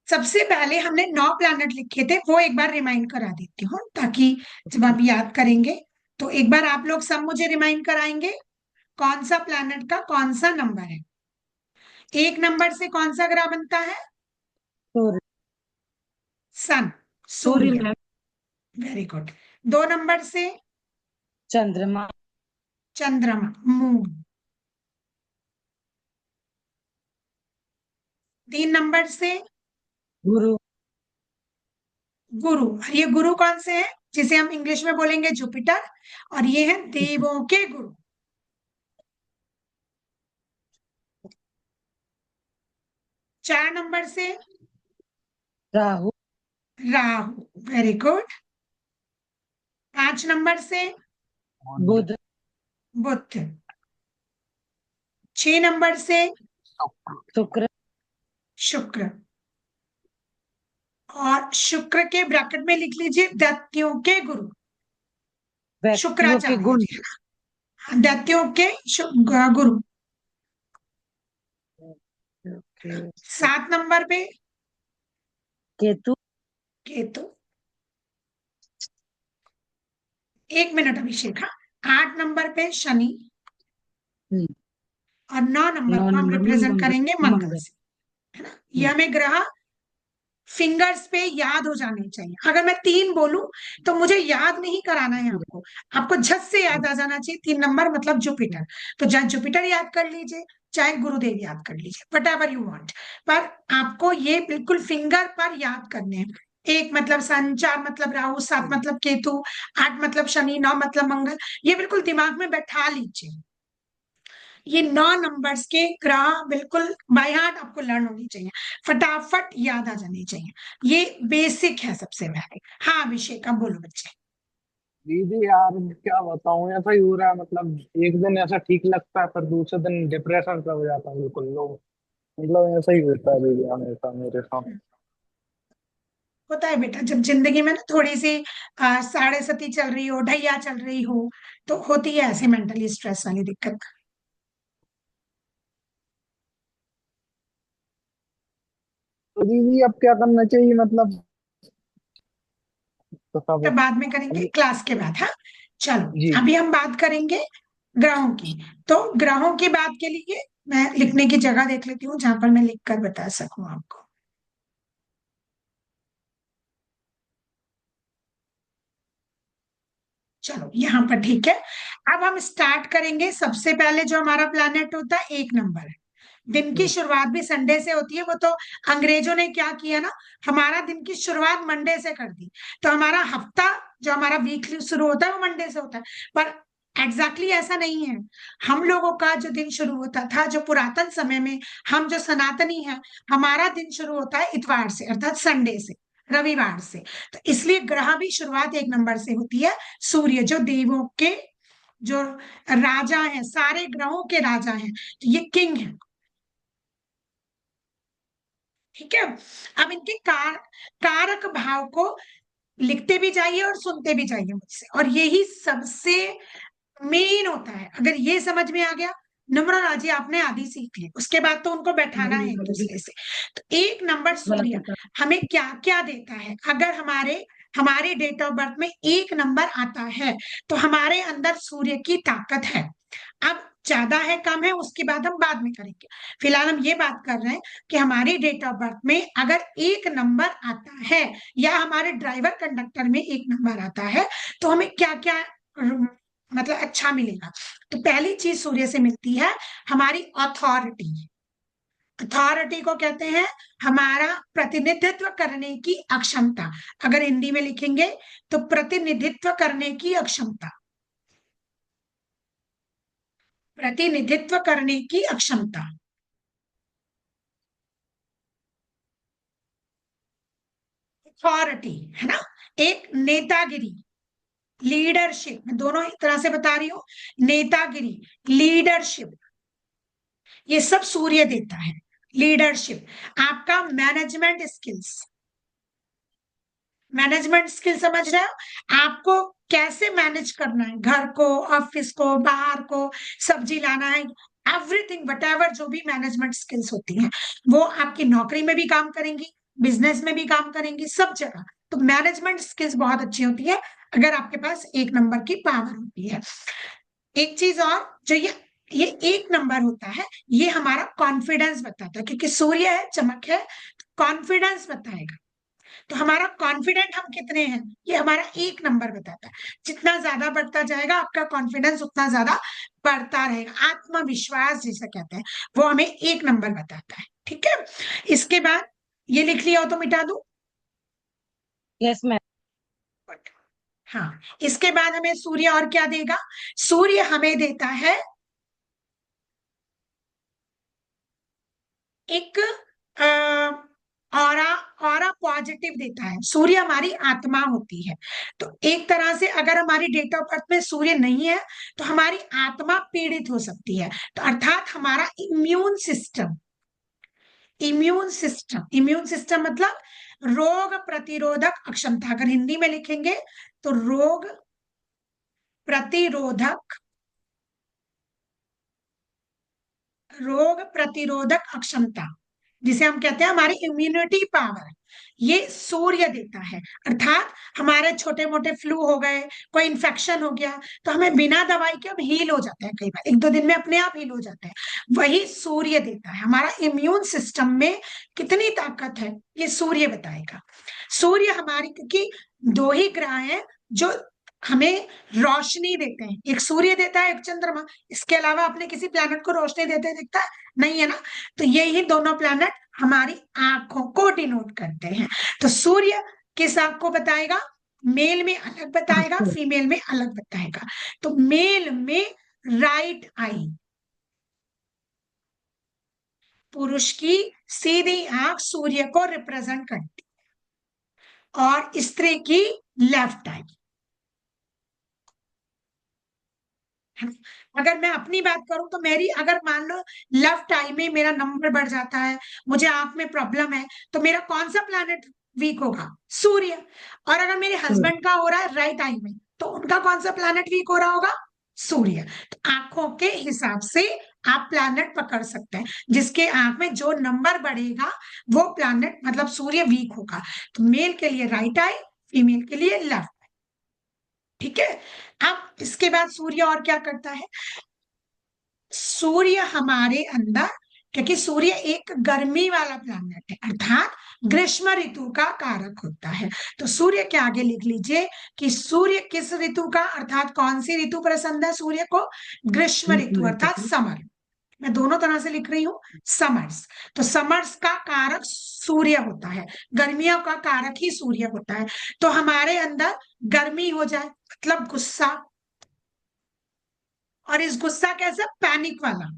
सबसे पहले हमने 9 प्लैनेट लिखे थे, वो एक बार रिमाइंड करा देती हूँ, ताकि जब आप याद करेंगे तो एक बार आप लोग सब मुझे रिमाइंड कराएंगे कौन सा प्लैनेट का कौन सा नंबर है। 1 नंबर से कौन सा ग्रह बनता है? सूर्य। सन, सूर्य सूर्य। मैम। Very good. 2 नंबर से? चंद्रमा। चंद्रमा, मून। 3 नंबर से? गुरु। गुरु। और ये गुरु कौन से है, जिसे हम इंग्लिश में बोलेंगे जुपिटर, और ये है देवों के गुरु। 4 नंबर से? Rahu. Rahu, very good. 5 number से? बुध। बुध। 6 नंबर से? शुक्र। शुक्र। और शुक्र के ब्रैकेट में लिख लीजिए दैत्यों के गुरु, व्यक्तियों के शुक्राचार्य गुण। जी। हाँ, दैत्यों के गुरु। ओके। 7 नंबर पे? केतु। केतु। 1 मिनट अभिषेक। हाँ, 8 नंबर पे शनि, हम्म, और 9 नंबर नौ को हम नंबर में रिप्रेजेंट मंगल। करेंगे मंगल मंगल। से, है ना। ये हम्म, हमें ग्रह फिंगर्स पे याद हो जाने चाहिए। अगर मैं 3 बोलूं तो मुझे याद नहीं कराना है आपको, आपको झट से याद आ जाना चाहिए 3 नंबर मतलब जुपिटर। तो चाहे जुपिटर याद कर लीजिए, चाहे गुरुदेव याद कर लीजिए, वट एवर यू वॉन्ट, पर आपको ये बिल्कुल फिंगर पर याद करने हैं। 1 मतलब सन, 4 मतलब राहु, 7 मतलब केतु, 8 मतलब शनि, 9 मतलब मंगल। ये बिल्कुल दिमाग में बैठा लीजिए। ये 9 नंबर्स के ग्रह बिल्कुल बाय हार्ट आपको लर्न होनी चाहिए, फटाफट याद आ जानी चाहिए। ये बेसिक है सबसे पहले। हाँ अभिषेक, अब बोलो बच्चे। दीदी यार क्या बताऊं, ऐसा ही हो रहा है। मतलब एक दिन ऐसा ठीक लगता है, फिर दूसरे दिन डिप्रेशन सा हो जाता है बिल्कुल लो। मतलब ऐसा ही होता है दीदी हमेशा मेरे साथ। होता है बेटा, जब जिंदगी में ना थोड़ी सी साढ़े सती चल रही हो, ढैया चल रही हो, तो होती है ऐसे मेंटली स्ट्रेस वाली दिक्कत। तो दीदी अब क्या करना चाहिए मतलब? तो सब तब बाद में करेंगे, क्लास के बाद। हाँ चलो, जी। अभी हम बात करेंगे ग्रहों की। तो ग्रहों की बात के लिए मैं लिखने की जगह देख लेती हूँ जहां पर मैं लिख कर बता सकूं आपको। चलो यहाँ पर ठीक है। अब हम स्टार्ट करेंगे। सबसे पहले जो हमारा प्लैनेट होता है 1 नंबर है। दिन की शुरुआत भी संडे से होती है। वो तो अंग्रेजों ने क्या किया ना, हमारा दिन की शुरुआत मंडे से कर दी। तो हमारा हफ्ता, जो हमारा वीकली शुरू होता है, वो मंडे से होता है। पर एग्जैक्टली ऐसा नहीं है। हम लोगों का जो दिन शुरू होता था, जो पुरातन समय में, हम जो सनातनी हैं, हमारा दिन शुरू होता है इतवार से, अर्थात संडे से, रविवार से। तो इसलिए ग्रह भी शुरुआत 1 नंबर से होती है। सूर्य जो देवों के जो राजा हैं, सारे ग्रहों के राजा हैं, तो ये किंग है। ठीक है। अब इनके कारक भाव को लिखते भी जाइए और सुनते भी जाइए मुझसे, और यही सबसे मेन होता है। अगर ये समझ में आ गया, नम्र राजी आपने आधी सीख ली, उसके बाद तो उनको बैठाना है एक दूसरे से। तो 1 नंबर सूर्य हमें क्या क्या देता है? अगर हमारे हमारे डेट ऑफ बर्थ में 1 नंबर आता है, तो हमारे अंदर सूर्य की ताकत है। अब ज्यादा है कम है उसकी बात हम बाद में करेंगे। फिलहाल हम ये बात कर रहे हैं कि हमारी डेट ऑफ बर्थ में अगर 1 नंबर आता है, या हमारे ड्राइवर कंडक्टर में 1 नंबर आता है, तो हमें क्या क्या मतलब अच्छा मिलेगा। तो पहली चीज सूर्य से मिलती है हमारी अथॉरिटी। अथॉरिटी को कहते हैं हमारा प्रतिनिधित्व करने की अक्षमता। अगर हिंदी में लिखेंगे तो प्रतिनिधित्व करने की अक्षमता, प्रतिनिधित्व करने की अक्षमता। अथॉरिटी है ना, एक नेतागिरी, लीडरशिप, मैं दोनों ही तरह से बता रही हूं। नेतागिरी, लीडरशिप, ये सब सूर्य देता है। लीडरशिप, आपका मैनेजमेंट स्किल्स, मैनेजमेंट स्किल समझ रहे हो, आपको कैसे मैनेज करना है घर को, ऑफिस को, बाहर को, सब्जी लाना है, एवरीथिंग वट एवर जो भी मैनेजमेंट स्किल्स होती हैं वो आपकी नौकरी में भी काम करेंगी, बिजनेस में भी काम करेंगी, सब जगह। तो मैनेजमेंट स्किल्स बहुत अच्छी होती है अगर आपके पास 1 नंबर की पावर होती है। एक चीज और, जो ये 1 नंबर होता है, ये हमारा कॉन्फिडेंस बताता है, क्योंकि सूर्य है, चमक है, कॉन्फिडेंस बताएगा। तो हमारा कॉन्फिडेंट हम कितने हैं, ये हमारा 1 नंबर बताता है। जितना ज्यादा बढ़ता जाएगा आपका कॉन्फिडेंस, उतना ज्यादा बढ़ता रहेगा। आत्मविश्वास जिसे कहते हैं, वो हमें 1 नंबर बताता है। ठीक है, इसके बाद ये लिख लिया हो तो मिटा दो। Yes ma'am. हाँ, इसके बाद हमें सूर्य और क्या देगा? सूर्य हमें देता है एक ऑरा, ऑरा पॉजिटिव देता है। सूर्य हमारी आत्मा होती है। तो एक तरह से अगर हमारी डेट ऑफ बर्थ में सूर्य नहीं है तो हमारी आत्मा पीड़ित हो सकती है। तो अर्थात हमारा इम्यून सिस्टम मतलब रोग प्रतिरोधक अक्षमता। अगर हिंदी में लिखेंगे तो रोग प्रतिरोधक अक्षमता, जिसे हम कहते हैं हमारी इम्यूनिटी पावर, ये सूर्य देता है। अर्थात हमारे छोटे मोटे फ्लू हो गए, कोई इन्फेक्शन हो गया, तो हमें बिना दवाई के हम हील हो जाते हैं, कई बार 1-2 दिन में अपने आप हील हो जाते हैं। वही सूर्य देता है। हमारा इम्यून सिस्टम में कितनी ताकत है ये सूर्य बताएगा। सूर्य हमारी, क्योंकि 2 ही ग्रह हैं जो हमें रोशनी देते हैं, एक सूर्य देता है, एक चंद्रमा। इसके अलावा अपने किसी प्लैनेट को रोशनी देते दिखता है? नहीं है ना। तो यही दोनों प्लैनेट हमारी आंखों को डिनोट करते हैं। तो सूर्य किस आंख को बताएगा? मेल में अलग बताएगा, फीमेल में अलग बताएगा। तो मेल में राइट आई, पुरुष की सीधी आंख सूर्य को रिप्रेजेंट करती है, और स्त्री की लेफ्ट आई। अगर मैं अपनी बात करूं तो मेरी, अगर मान लो लेफ्ट आई में मेरा नंबर बढ़ जाता है, मुझे आंख में प्रॉब्लम है, तो मेरा कौन सा प्लैनेट वीक होगा? सूर्य। और अगर मेरे हस्बैंड का हो रहा है राइट आई में, तो उनका कौन सा प्लैनेट वीक हो रहा होगा? सूर्य। तो आंखों के हिसाब से आप प्लैनेट पकड़ सकते हैं, जिसके आंख में जो नंबर बढ़ेगा वो प्लैनेट मतलब सूर्य वीक होगा। तो मेल के लिए राइट आई, फीमेल के लिए लेफ्ट। ठीक है। अब इसके बाद सूर्य और क्या करता है? सूर्य हमारे अंदर, क्योंकि सूर्य एक गर्मी वाला प्लैनेट है, अर्थात ग्रीष्म ऋतु का कारक होता है। तो सूर्य के आगे लिख लीजिए कि सूर्य किस ऋतु का, अर्थात कौन सी ऋतु पसंद है सूर्य को? ग्रीष्म ऋतु, अर्थात समर। मैं दोनों तरह से लिख रही हूँ, समर्स। तो समर्स का कारक सूर्य होता है, गर्मियों का कारक ही सूर्य होता है। तो हमारे अंदर गर्मी हो जाए मतलब गुस्सा, और इस गुस्सा कैसा? पैनिक वाला,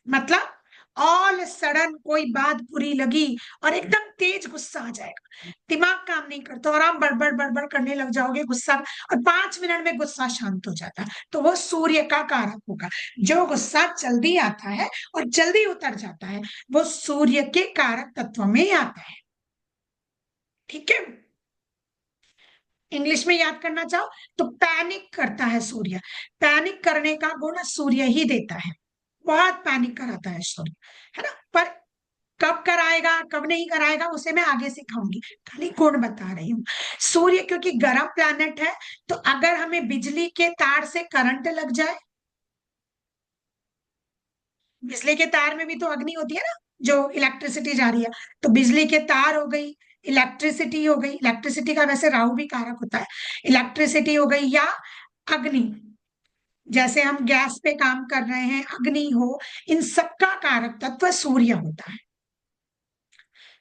मतलब ऑल सडन कोई बात बुरी लगी और एकदम तेज गुस्सा आ जाएगा, दिमाग काम नहीं करता और आप बड़बड़ बड़बड़ करने लग जाओगे गुस्सा, और 5 मिनट में गुस्सा शांत हो जाता है, तो वो सूर्य का कारक होगा। जो गुस्सा जल्दी आता है और जल्दी उतर जाता है, वो सूर्य के कारक तत्व में आता है। ठीक है, इंग्लिश में याद करना चाहो तो पैनिक करता है सूर्य। पैनिक करने का गुण सूर्य ही देता है, बहुत पैनिक कराता है सूर्य, है ना। पर कब कराएगा कब नहीं कराएगा उसे मैं आगे सिखाऊंगी, खाली गुण बता रही हूँ। सूर्य क्योंकि गर्म प्लैनेट है, तो अगर हमें बिजली के तार से करंट लग जाए, बिजली के तार में भी तो अग्नि होती है ना, जो इलेक्ट्रिसिटी जा रही है, तो बिजली के तार हो गई, इलेक्ट्रिसिटी हो गई, इलेक्ट्रिसिटी का वैसे राहु भी कारक होता है, इलेक्ट्रिसिटी हो गई, या अग्नि, जैसे हम गैस पे काम कर रहे हैं, अग्नि हो, इन सबका कारक तत्व सूर्य होता है।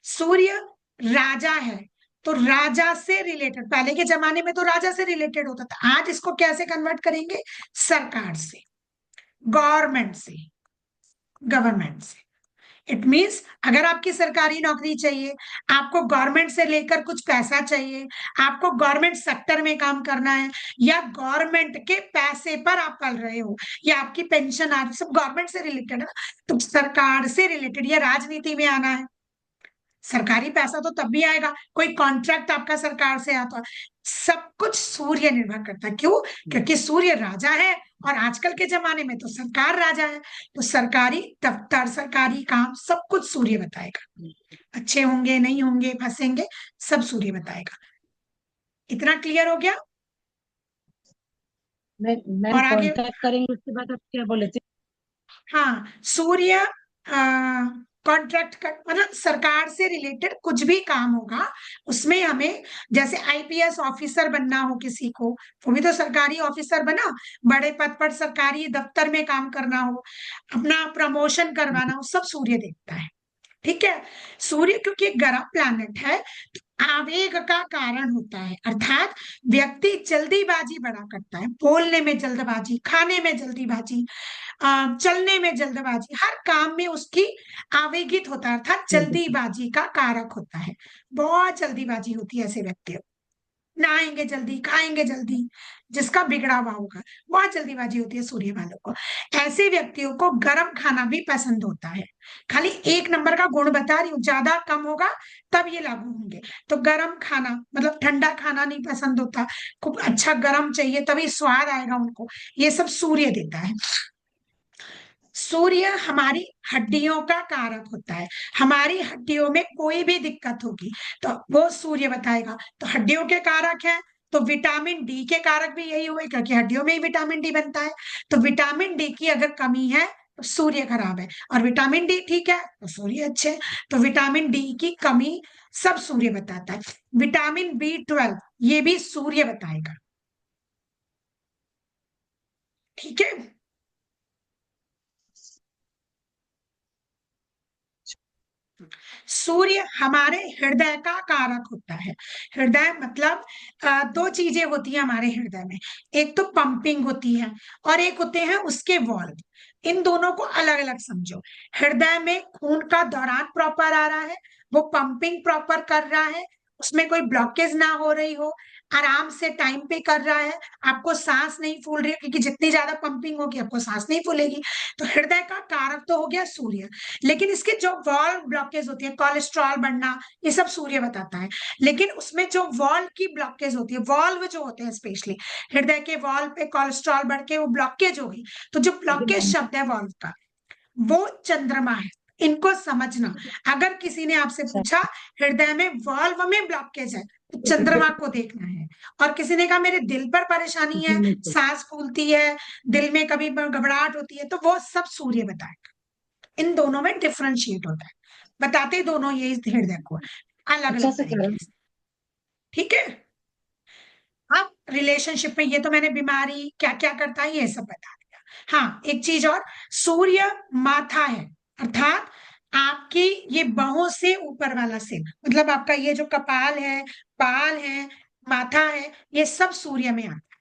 सूर्य राजा है, तो राजा से रिलेटेड, पहले के जमाने में तो राजा से रिलेटेड होता था, आज इसको कैसे कन्वर्ट करेंगे? सरकार से, गवर्नमेंट से, गवर्नमेंट से। इट मीन्स अगर आपकी सरकारी नौकरी चाहिए, आपको गवर्नमेंट से लेकर कुछ पैसा चाहिए, आपको गवर्नमेंट सेक्टर में काम करना है, या गवर्नमेंट के पैसे पर आप पल रहे हो, या आपकी पेंशन आ रही, सब गवर्नमेंट से रिलेटेड है ना, तो सरकार से रिलेटेड, या राजनीति में आना है, सरकारी पैसा तो तब भी आएगा, कोई कॉन्ट्रैक्ट आपका सरकार से आता है, सब कुछ सूर्य निर्भर करता है। क्यों? क्योंकि सूर्य राजा है और आजकल के जमाने में तो सरकार राजा है, तो सरकारी दफ्तर, सरकारी काम सब कुछ सूर्य बताएगा। अच्छे होंगे, नहीं होंगे, फंसेंगे, सब सूर्य बताएगा। इतना क्लियर हो गया? मैम और आगे, कांटेक्ट करेंगे उसके बाद आप क्या बोले थे? हाँ, सूर्य कॉन्ट्रैक्ट का मतलब सरकार से रिलेटेड कुछ भी काम होगा उसमें हमें, जैसे आईपीएस ऑफिसर बनना हो किसी को, वो भी तो सरकारी ऑफिसर बना, बड़े पद पर सरकारी दफ्तर में काम करना हो, अपना प्रमोशन करवाना हो, सब सूर्य देखता है। ठीक है। सूर्य क्योंकि एक ग्रह प्लैनेट है, तो आवेग का कारण होता है, अर्थात व्यक्ति जल्दीबाजी बड़ा करता है, बोलने में जल्दबाजी, खाने में जल्दीबाजी, चलने में जल्दबाजी, हर काम में उसकी आवेगित होता है, अर्थात जल्दीबाजी का कारक होता है। बहुत जल्दीबाजी होती है ऐसे व्यक्तियों, नहाएंगे जल्दी, खाएंगे जल्दी, जिसका बिगड़ा हुआ होगा, बहुत जल्दीबाजी होती है सूर्य वालों को। ऐसे व्यक्तियों को गर्म खाना भी पसंद होता है। खाली एक नंबर का गुण बता रही हूँ, ज्यादा कम होगा तब ये लागू होंगे। तो गर्म खाना मतलब ठंडा खाना नहीं पसंद होता, खूब अच्छा गर्म चाहिए तभी स्वाद आएगा उनको, ये सब सूर्य देता है। सूर्य हमारी हड्डियों का कारक होता है, हमारी हड्डियों में कोई भी दिक्कत होगी तो वो सूर्य बताएगा। तो हड्डियों के कारक है, तो विटामिन डी के कारक भी यही हुए, क्योंकि हड्डियों में ही विटामिन डी बनता है। तो विटामिन डी की अगर कमी है तो सूर्य खराब है, और विटामिन डी ठीक है तो सूर्य अच्छे है। तो विटामिन डी की कमी सब सूर्य बताता है। विटामिन बी 12 ये भी सूर्य बताएगा। ठीक है। सूर्य हमारे हृदय का कारक होता है। हृदय मतलब दो चीजें होती है हमारे हृदय में, एक तो पंपिंग होती है और एक होते हैं उसके वॉल्व। इन दोनों को अलग अलग समझो। हृदय में खून का दौरान प्रॉपर आ रहा है, वो पंपिंग प्रॉपर कर रहा है, उसमें कोई ब्लॉकेज ना हो रही हो, आराम से टाइम पे कर रहा है, आपको सांस नहीं फूल रही है, क्योंकि जितनी ज्यादा पंपिंग होगी आपको सांस नहीं फूलेगी। तो हृदय का कारक तो हो गया सूर्य। लेकिन इसके जो वॉल्व ब्लॉकेज होती है, कोलेस्ट्रॉल बढ़ना, ये सब सूर्य बताता है। लेकिन उसमें जो वॉल्व की ब्लॉकेज होती है, वॉल्व जो होते हैं स्पेशली हृदय के वॉल्व पे कोलेस्ट्रॉल बढ़ के वो ब्लॉकेज हो गई, तो जो ब्लॉकेज शब्द है वॉल्व का, वो चंद्रमा है। इनको समझना। अगर किसी ने आपसे पूछा हृदय में वॉल्व में ब्लॉकेज है तो चंद्रमा को देखना है। और किसी ने कहा मेरे दिल पर परेशानी है, सांस फूलती है, दिल में कभी घबराहट होती है, तो वो सब सूर्य बताएगा। इन दोनों में डिफरेंशिएट होता है, बताते दोनों ये हृदय को अलग अच्छा अलग से तरीके करें। से। ठीक है। अब रिलेशनशिप में ये तो मैंने बीमारी क्या क्या करता है ये सब बता दिया। हाँ, एक चीज और, सूर्य माथा है, अर्थात आपकी ये बाहों से ऊपर वाला सिर, मतलब आपका ये जो कपाल है, बाल है, माथा है, ये सब सूर्य में आता है।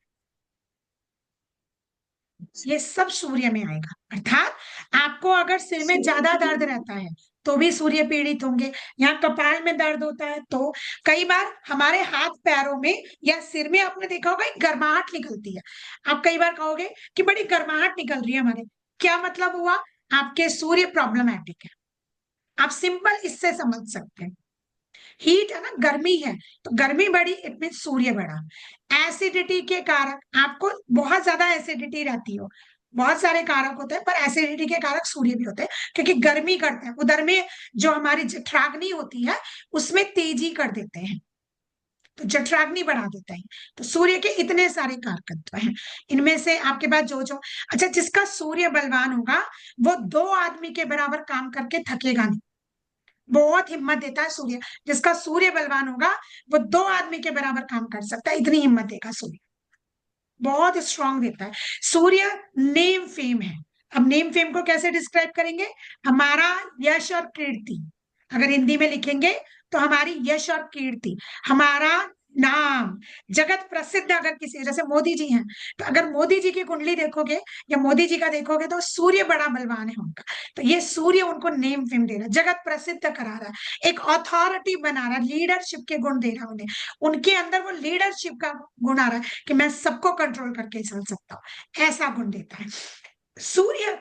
ये सब सूर्य में आएगा, अर्थात आपको अगर सिर में ज्यादा दर्द रहता है तो भी सूर्य पीड़ित होंगे। यहाँ कपाल में दर्द होता है तो कई बार हमारे हाथ पैरों में या सिर में आपने देखा होगा एक गर्माहट निकलती है। आप कई बार कहोगे कि बड़ी गर्माहट निकल रही है हमारे, क्या मतलब हुआ? आपके सूर्य प्रॉब्लमैटिक है। आप सिंपल इससे समझ सकते हैं। हीट है ना, गर्मी है, तो गर्मी बढ़ी इट मीन सूर्य बढ़ा। एसिडिटी के कारक, आपको बहुत ज्यादा एसिडिटी रहती हो, बहुत सारे कारक होते हैं पर एसिडिटी के कारक सूर्य भी होते हैं, क्योंकि गर्मी करते हैं उधर में, जो हमारी जठराग्नि होती है उसमें तेजी कर देते हैं, तो जठराग्नि बढ़ा देता है। तो सूर्य के इतने सारे कारकत्व हैं, इनमें से आपके पास जो जो, अच्छा, जिसका सूर्य बलवान होगा वो दो आदमी के बराबर काम करके थकेगा नहीं। बहुत हिम्मत देता है सूर्य, जिसका सूर्य बलवान होगा वो दो आदमी के बराबर काम कर सकता है, इतनी हिम्मत देगा सूर्य, बहुत स्ट्रांग देता है। सूर्य नेम फेम है। अब नेम फेम को कैसे डिस्क्राइब करेंगे? हमारा यश और कीर्ति, अगर हिंदी में लिखेंगे तो हमारी यश और कीर्ति, हमारा नाम, जगत प्रसिद्ध। अगर किसी, जैसे मोदी जी हैं, तो अगर मोदी जी की कुंडली देखोगे या मोदी जी का देखोगे तो सूर्य बड़ा बलवान है उनका, तो ये सूर्य उनको नेम फेम दे रहा है, जगत प्रसिद्ध करा रहा है, एक अथॉरिटी बना रहा है, लीडरशिप के गुण दे रहा है उन्हें, उनके अंदर वो लीडरशिप का गुण आ रहा है कि मैं सबको कंट्रोल करके चल सकता हूँ, ऐसा गुण देता है सूर्य।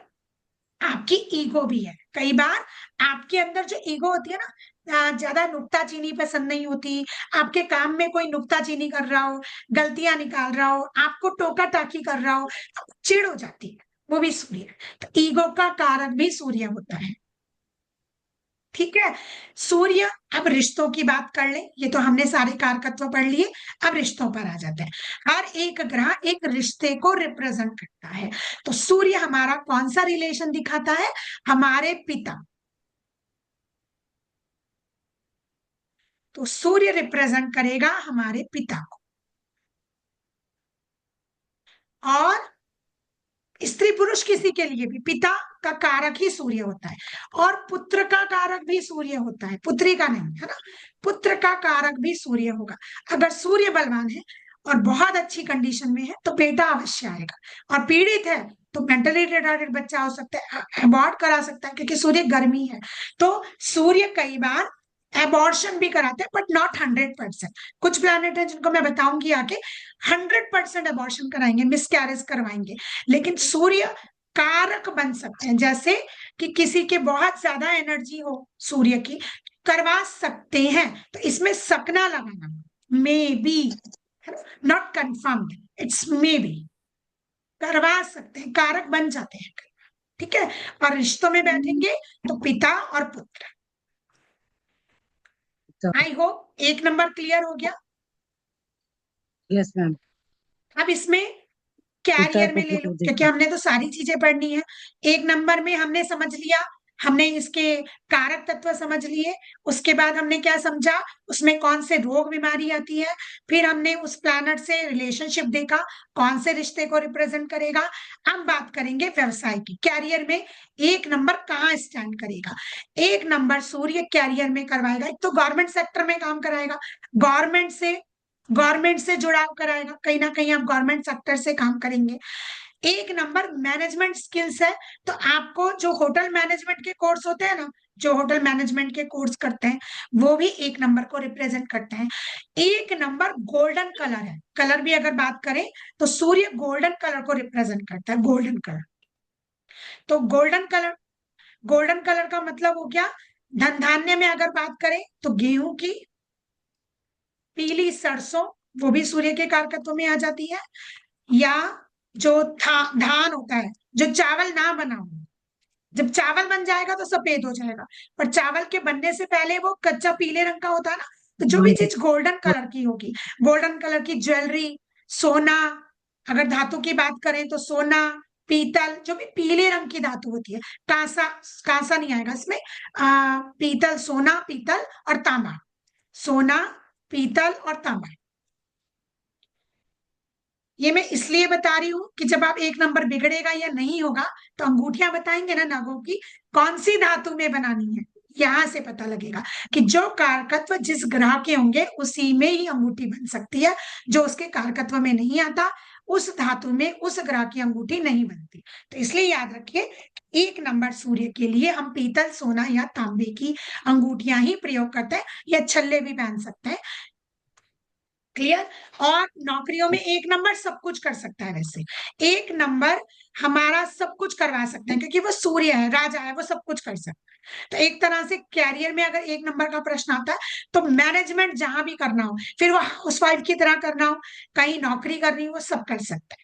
आपकी ईगो भी है। कई बार आपके अंदर जो ईगो होती है ना, ज्यादा नुक्ताचीनी पसंद नहीं होती, आपके काम में कोई नुक्ताचीनी कर रहा हो, गलतियां निकाल रहा हो, आपको टोका टाकी कर रहा हो, तो चिढ़ हो जाती है, वो भी सूर्य है। तो ईगो का कारक भी सूर्य होता है। ठीक है। सूर्य, अब रिश्तों की बात कर ले, ये तो हमने सारे कारकत्व पढ़ लिए, अब रिश्तों पर आ जाते हैं। हर एक ग्रह एक रिश्ते को रिप्रेजेंट करता है। तो सूर्य हमारा कौन सा रिलेशन दिखाता है? हमारे पिता। तो सूर्य रिप्रेजेंट करेगा हमारे पिता को। और स्त्री पुरुष किसी के लिए भी पिता का कारक ही सूर्य होता है। और पुत्र का कारक भी सूर्य होता है, पुत्री का नहीं, है ना। पुत्र का कारक भी सूर्य होगा। अगर सूर्य बलवान है और बहुत अच्छी कंडीशन में है तो बेटा अवश्य आएगा। और पीड़ित है तो मेंटली रिटार्डेड बच्चा हो सकता है, अबॉर्ट करा सकता है, क्योंकि सूर्य गर्मी है। तो सूर्य कई बार एबॉर्शन भी कराते हैं, बट नॉट 100%। कुछ प्लैनेट है जिनको मैं बताऊंगी आके, 100% एबॉर्शन कराएंगे, मिसकैरेज करवाएंगे। लेकिन सूर्य कारक बन सकते हैं, जैसे कि किसी के बहुत ज्यादा एनर्जी हो सूर्य की, करवा सकते हैं। तो इसमें सकना लगाना, may be, not confirmed, it's may be, करवा सकते हैं, कारक बन जाते हैं। ठीक है। और रिश्तों में बैठेंगे तो पिता और पुत्र। तो आई होप 1 नंबर क्लियर हो गया। Yes ma'am. अब इसमें पिता कैरियर में ले पुत्र लो, को क्योंकि देखा। हमने तो सारी चीजें पढ़नी है। 1 नंबर में हमने समझ लिया, हमने इसके कारक तत्व समझ लिए। उसके बाद हमने क्या समझा, उसमें कौन से रोग बीमारी आती है। फिर हमने उस प्लैनेट से रिलेशनशिप देखा, कौन से रिश्ते को रिप्रेजेंट करेगा। अब बात करेंगे व्यवसाय की। कैरियर में 1 नंबर कहाँ स्टैंड करेगा? 1 नंबर सूर्य कैरियर में करवाएगा, एक तो गवर्नमेंट सेक्टर में काम कराएगा, गवर्नमेंट से गवर्नमेंट से जुड़ाव कराएगा, कहीं ना कहीं आप गवर्नमेंट सेक्टर से काम करेंगे। 1 नंबर मैनेजमेंट स्किल्स है, तो आपको जो होटल मैनेजमेंट के कोर्स होते हैं ना, जो होटल मैनेजमेंट के कोर्स करते हैं, वो भी 1 नंबर को रिप्रेजेंट करते हैं। 1 नंबर गोल्डन कलर है, कलर भी अगर बात करें तो सूर्य गोल्डन कलर को रिप्रेजेंट करता है, गोल्डन कलर। तो गोल्डन कलर का मतलब हो गया, धन धान्य में अगर बात करें तो गेहूं की पीली सरसों, वो भी सूर्य के कारकत्व में आ जाती है। या जो धान होता है, जो चावल ना बना हो, जब चावल बन जाएगा तो सफेद हो जाएगा, पर चावल के बनने से पहले वो कच्चा पीले रंग का होता है ना। तो जो भी चीज गोल्डन कलर की होगी, गोल्डन कलर की ज्वेलरी, सोना, अगर धातु की बात करें तो सोना, पीतल, जो भी पीले रंग की धातु होती है, कांसा, कांसा नहीं आएगा इसमें, पीतल, सोना, पीतल और तांबा, सोना, पीतल और तांबा। ये मैं इसलिए बता रही हूँ कि जब आप 1 नंबर बिगड़ेगा या नहीं होगा, तो अंगूठियां बताएंगे ना नागों की, कौन सी धातु में बनानी है, यहां से पता लगेगा कि जो कारकत्व जिस ग्रह के होंगे उसी में ही अंगूठी बन सकती है। जो उसके कारकत्व में नहीं आता, उस धातु में उस ग्रह की अंगूठी नहीं बनती। तो इसलिए याद रखिए, 1 नंबर सूर्य के लिए हम पीतल, सोना या तांबे की अंगूठियां ही प्रयोग करते हैं, या छल्ले भी पहन सकते हैं। क्लियर। और नौकरियों में 1 नंबर सब कुछ कर सकता है। वैसे 1 नंबर हमारा सब कुछ करवा सकते हैं, क्योंकि वो सूर्य है, राजा है, वो सब कुछ कर सकता है। तो एक तरह से कैरियर में अगर 1 नंबर का प्रश्न आता है, तो मैनेजमेंट जहां भी करना हो, फिर वो हाउसवाइफ की तरह करना हो, कहीं नौकरी करनी हो, वो सब कर सकता है।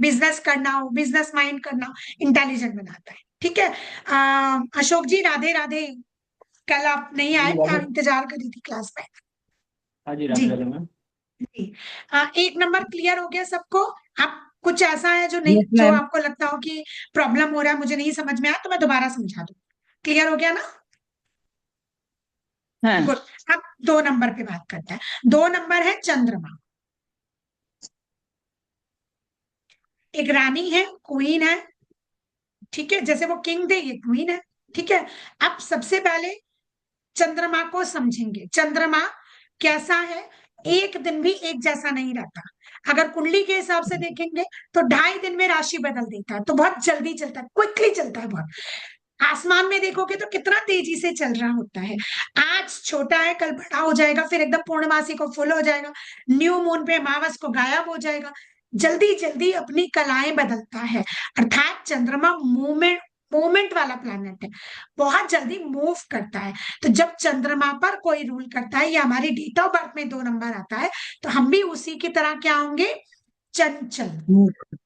बिजनेस करना हो, बिजनेस माइंड करना हो, इंटेलिजेंट बनाता है। ठीक है। अशोक जी, राधे राधे। कल आप नहीं आए, जी मैं राधे। इंतजार करी थी क्लास में। हाँ जी, जी राधे राधे मैम। जी। 1 नंबर क्लियर हो गया सबको? आप कुछ ऐसा है जो नहीं, यस जो मैम। आपको लगता हो कि प्रॉब्लम हो रहा है, मुझे नहीं समझ में आया, तो मैं दोबारा समझा दूं। क्लियर हो गया ना? हाँ। गुड। अब 2 नंबर पे बात करते हैं। 2 नंबर है चंद्रमा। एक रानी है, क्वीन है। ठीक है, जैसे वो किंग थे, ये क्वीन है। ठीक है। अब सबसे पहले चंद्रमा को समझेंगे। चंद्रमा कैसा है? एक दिन भी एक जैसा नहीं रहता। अगर कुंडली के हिसाब से देखेंगे तो 2.5 दिन में राशि बदल देता है, तो बहुत जल्दी चलता है, क्विकली चलता है बहुत। आसमान में देखोगे तो कितना तेजी से चल रहा होता है। आज छोटा है, कल बड़ा हो जाएगा, फिर एकदम पूर्णमासी को फुल हो जाएगा, न्यू मून पे अमावस को गायब हो जाएगा। जल्दी जल्दी अपनी कलाएं बदलता है। अर्थात चंद्रमा मूवमेंट मूवमेंट वाला प्लैनेट है, बहुत जल्दी मूव करता है। तो जब चंद्रमा पर कोई रूल करता है या हमारी डेट ऑफ बर्थ में 2 नंबर आता है, तो हम भी उसी की तरह क्या होंगे, चंचल। मूव।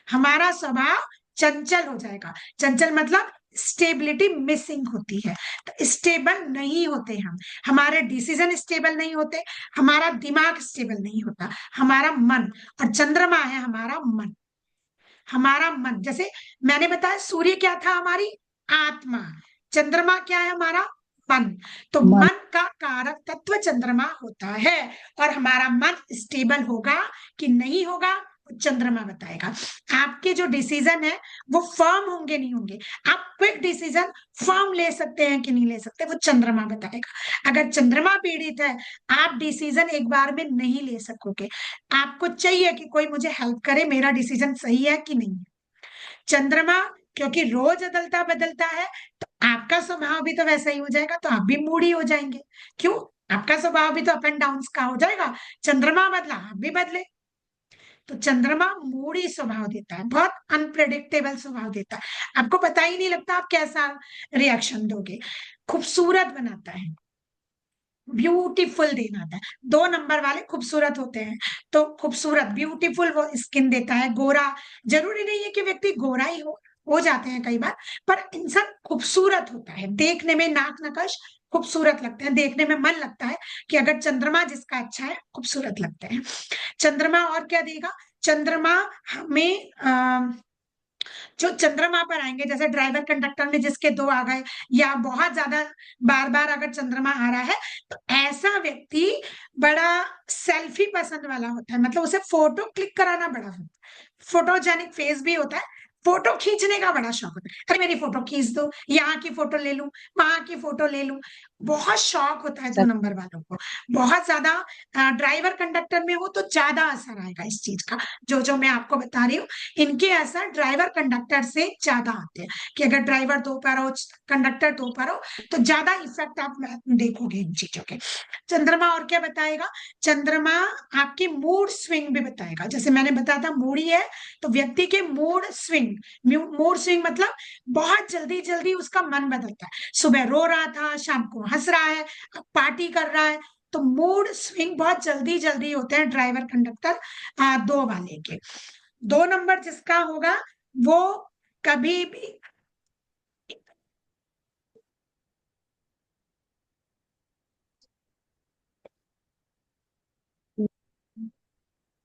हमारा स्वभाव चंचल हो जाएगा। चंचल मतलब स्टेबिलिटी मिसिंग होती है, तो स्टेबल नहीं होते हम, हमारे डिसीजन स्टेबल नहीं होते, हमारा दिमाग स्टेबल नहीं होता, हमारा मन। और चंद्रमा है हमारा मन। हमारा मन, जैसे मैंने बताया सूर्य क्या था, हमारी आत्मा। चंद्रमा क्या है, हमारा मन। तो मन। मन का कारक तत्व चंद्रमा होता है। और हमारा मन स्टेबल होगा कि नहीं होगा, वो चंद्रमा बताएगा। आपके जो डिसीजन है वो फर्म होंगे नहीं होंगे, आप क्विक डिसीजन फर्म ले सकते हैं कि नहीं ले सकते, वो चंद्रमा बताएगा। अगर चंद्रमा पीड़ित है, आप डिसीजन एक बार में नहीं ले सकोगे। आपको चाहिए कि कोई मुझे हेल्प करे, मेरा डिसीजन सही है कि नहीं है। चंद्रमा क्योंकि रोज अदलता बदलता है, तो आपका स्वभाव भी तो वैसा ही हो जाएगा, तो आप भी मूडी हो जाएंगे। क्यों? आपका स्वभाव भी तो अप एंड डाउन का हो जाएगा। चंद्रमा बदला, आप भी बदले। तो चंद्रमा मूडी स्वभाव देता है, बहुत अनप्रेडिक्टेबल स्वभाव देता है। आपको पता ही नहीं लगता आप कैसा रिएक्शन दोगे। खूबसूरत बनाता है, ब्यूटीफुल देना आता है। 2 नंबर वाले खूबसूरत होते हैं, तो खूबसूरत ब्यूटीफुल वो स्किन देता है। गोरा, जरूरी नहीं है कि व्यक्ति गोरा ही हो जाते हैं कई बार, पर इंसान खूबसूरत होता है, देखने में नाक नकश खूबसूरत लगते हैं, देखने में मन लगता है कि अगर चंद्रमा जिसका अच्छा है, खूबसूरत लगते हैं। चंद्रमा और क्या देगा? चंद्रमा हमें जो चंद्रमा पर आएंगे, जैसे ड्राइवर कंडक्टर में जिसके 2 आ गए, या बहुत ज्यादा बार बार अगर चंद्रमा आ रहा है, तो ऐसा व्यक्ति बड़ा सेल्फी पसंद वाला होता है, मतलब उसे फोटो क्लिक कराना बड़ा होता है, फोटोजेनिक फेस भी होता है, फोटो खींचने का बड़ा शौक होता है। अरे मेरी फोटो खींच दो, यहाँ की फोटो ले लूं, वहां की फोटो ले लूं, बहुत शौक होता है 2 नंबर वालों को। बहुत ज्यादा ड्राइवर कंडक्टर में हो तो ज्यादा असर आएगा इस चीज का, जो जो मैं आपको बता रही हूँ, इनके असर ड्राइवर कंडक्टर से ज्यादा आते हैं। कि अगर ड्राइवर दो पर हो, कंडक्टर दो पर हो, तो ज्यादा इफेक्ट आप देखोगे इन चीजों के। चंद्रमा और क्या बताएगा? चंद्रमा आपकी मूड स्विंग भी बताएगा। जैसे मैंने बताया था मूडी है, तो व्यक्ति के मूड स्विंग, मूड स्विंग मतलब बहुत जल्दी जल्दी उसका मन बदलता है। सुबह रो रहा था, शाम को हंस रहा है, पार्टी कर रहा है। तो मूड स्विंग बहुत जल्दी जल्दी होते हैं ड्राइवर कंडक्टर 2 वाले के। 2 नंबर जिसका होगा वो कभी भी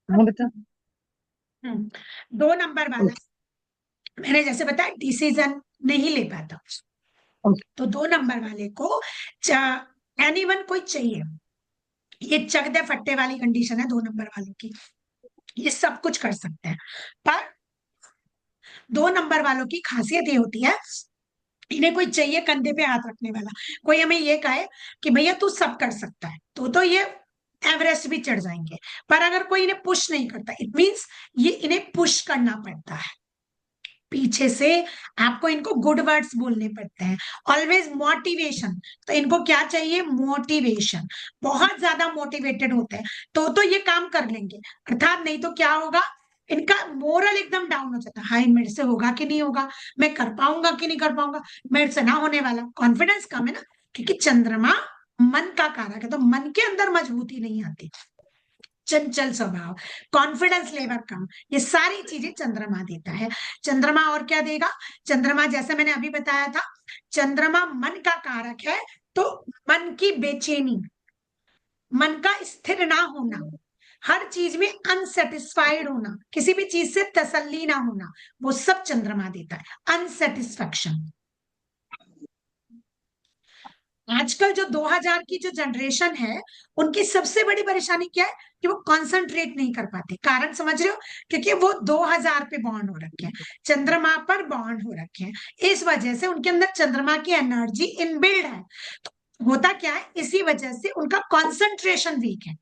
हाँ बेटा। 2 नंबर वाला, मैंने जैसे बताया डिसीजन नहीं ले पाता, ओके। तो 2 नंबर वाले को एनीवन कोई चाहिए। ये चक दे फट्टे वाली कंडीशन है 2 नंबर वालों की, ये सब कुछ कर सकते हैं। पर 2 नंबर वालों की खासियत ये होती है, इन्हें कोई चाहिए कंधे पे हाथ रखने वाला। कोई हमें ये कहे कि भैया तू सब कर सकता है, तो ये एवरेस्ट भी चढ़ जाएंगे। पर अगर कोई इन्हें पुश नहीं करता, इट मीन्स ये इन्हें पुश करना पड़ता है पीछे से, आपको इनको गुड वर्ड्स बोलने पड़ते हैं, ऑलवेज मोटिवेशन। तो इनको क्या चाहिए? मोटिवेशन। बहुत ज्यादा मोटिवेटेड होते हैं तो ये काम कर लेंगे, अर्थात नहीं तो क्या होगा, इनका मोरल एकदम डाउन हो जाता है। हाय मेरे से होगा कि नहीं होगा, मैं कर पाऊंगा कि नहीं कर पाऊंगा, मेरे से ना होने वाला, कॉन्फिडेंस कम है ना, क्योंकि चंद्रमा मन का कारक है, तो मन के अंदर मजबूती नहीं आती, चंचल स्वभाव, कॉन्फिडेंस लेवल कम, ये सारी चीजें चंद्रमा देता है। चंद्रमा और क्या देगा? चंद्रमा जैसे मैंने अभी बताया था, चंद्रमा मन का कारक है, तो मन की बेचैनी, मन का स्थिर ना होना, हर चीज में अनसेटिस्फाइड होना, किसी भी चीज से तसल्ली ना होना, वो सब चंद्रमा देता है, अनसेटिस्फैक्शन। आजकल जो 2000 की जो जनरेशन है, उनकी सबसे बड़ी परेशानी क्या है? कि वो कंसंट्रेट नहीं कर पाते। कारण समझ रहे हो? क्योंकि वो 2000 पे बॉन्ड हो रखे हैं, चंद्रमा पर बॉन्ड हो रखे हैं, इस वजह से उनके अंदर चंद्रमा की एनर्जी इनबिल्ड है। तो होता क्या है, इसी वजह से उनका कंसंट्रेशन वीक है,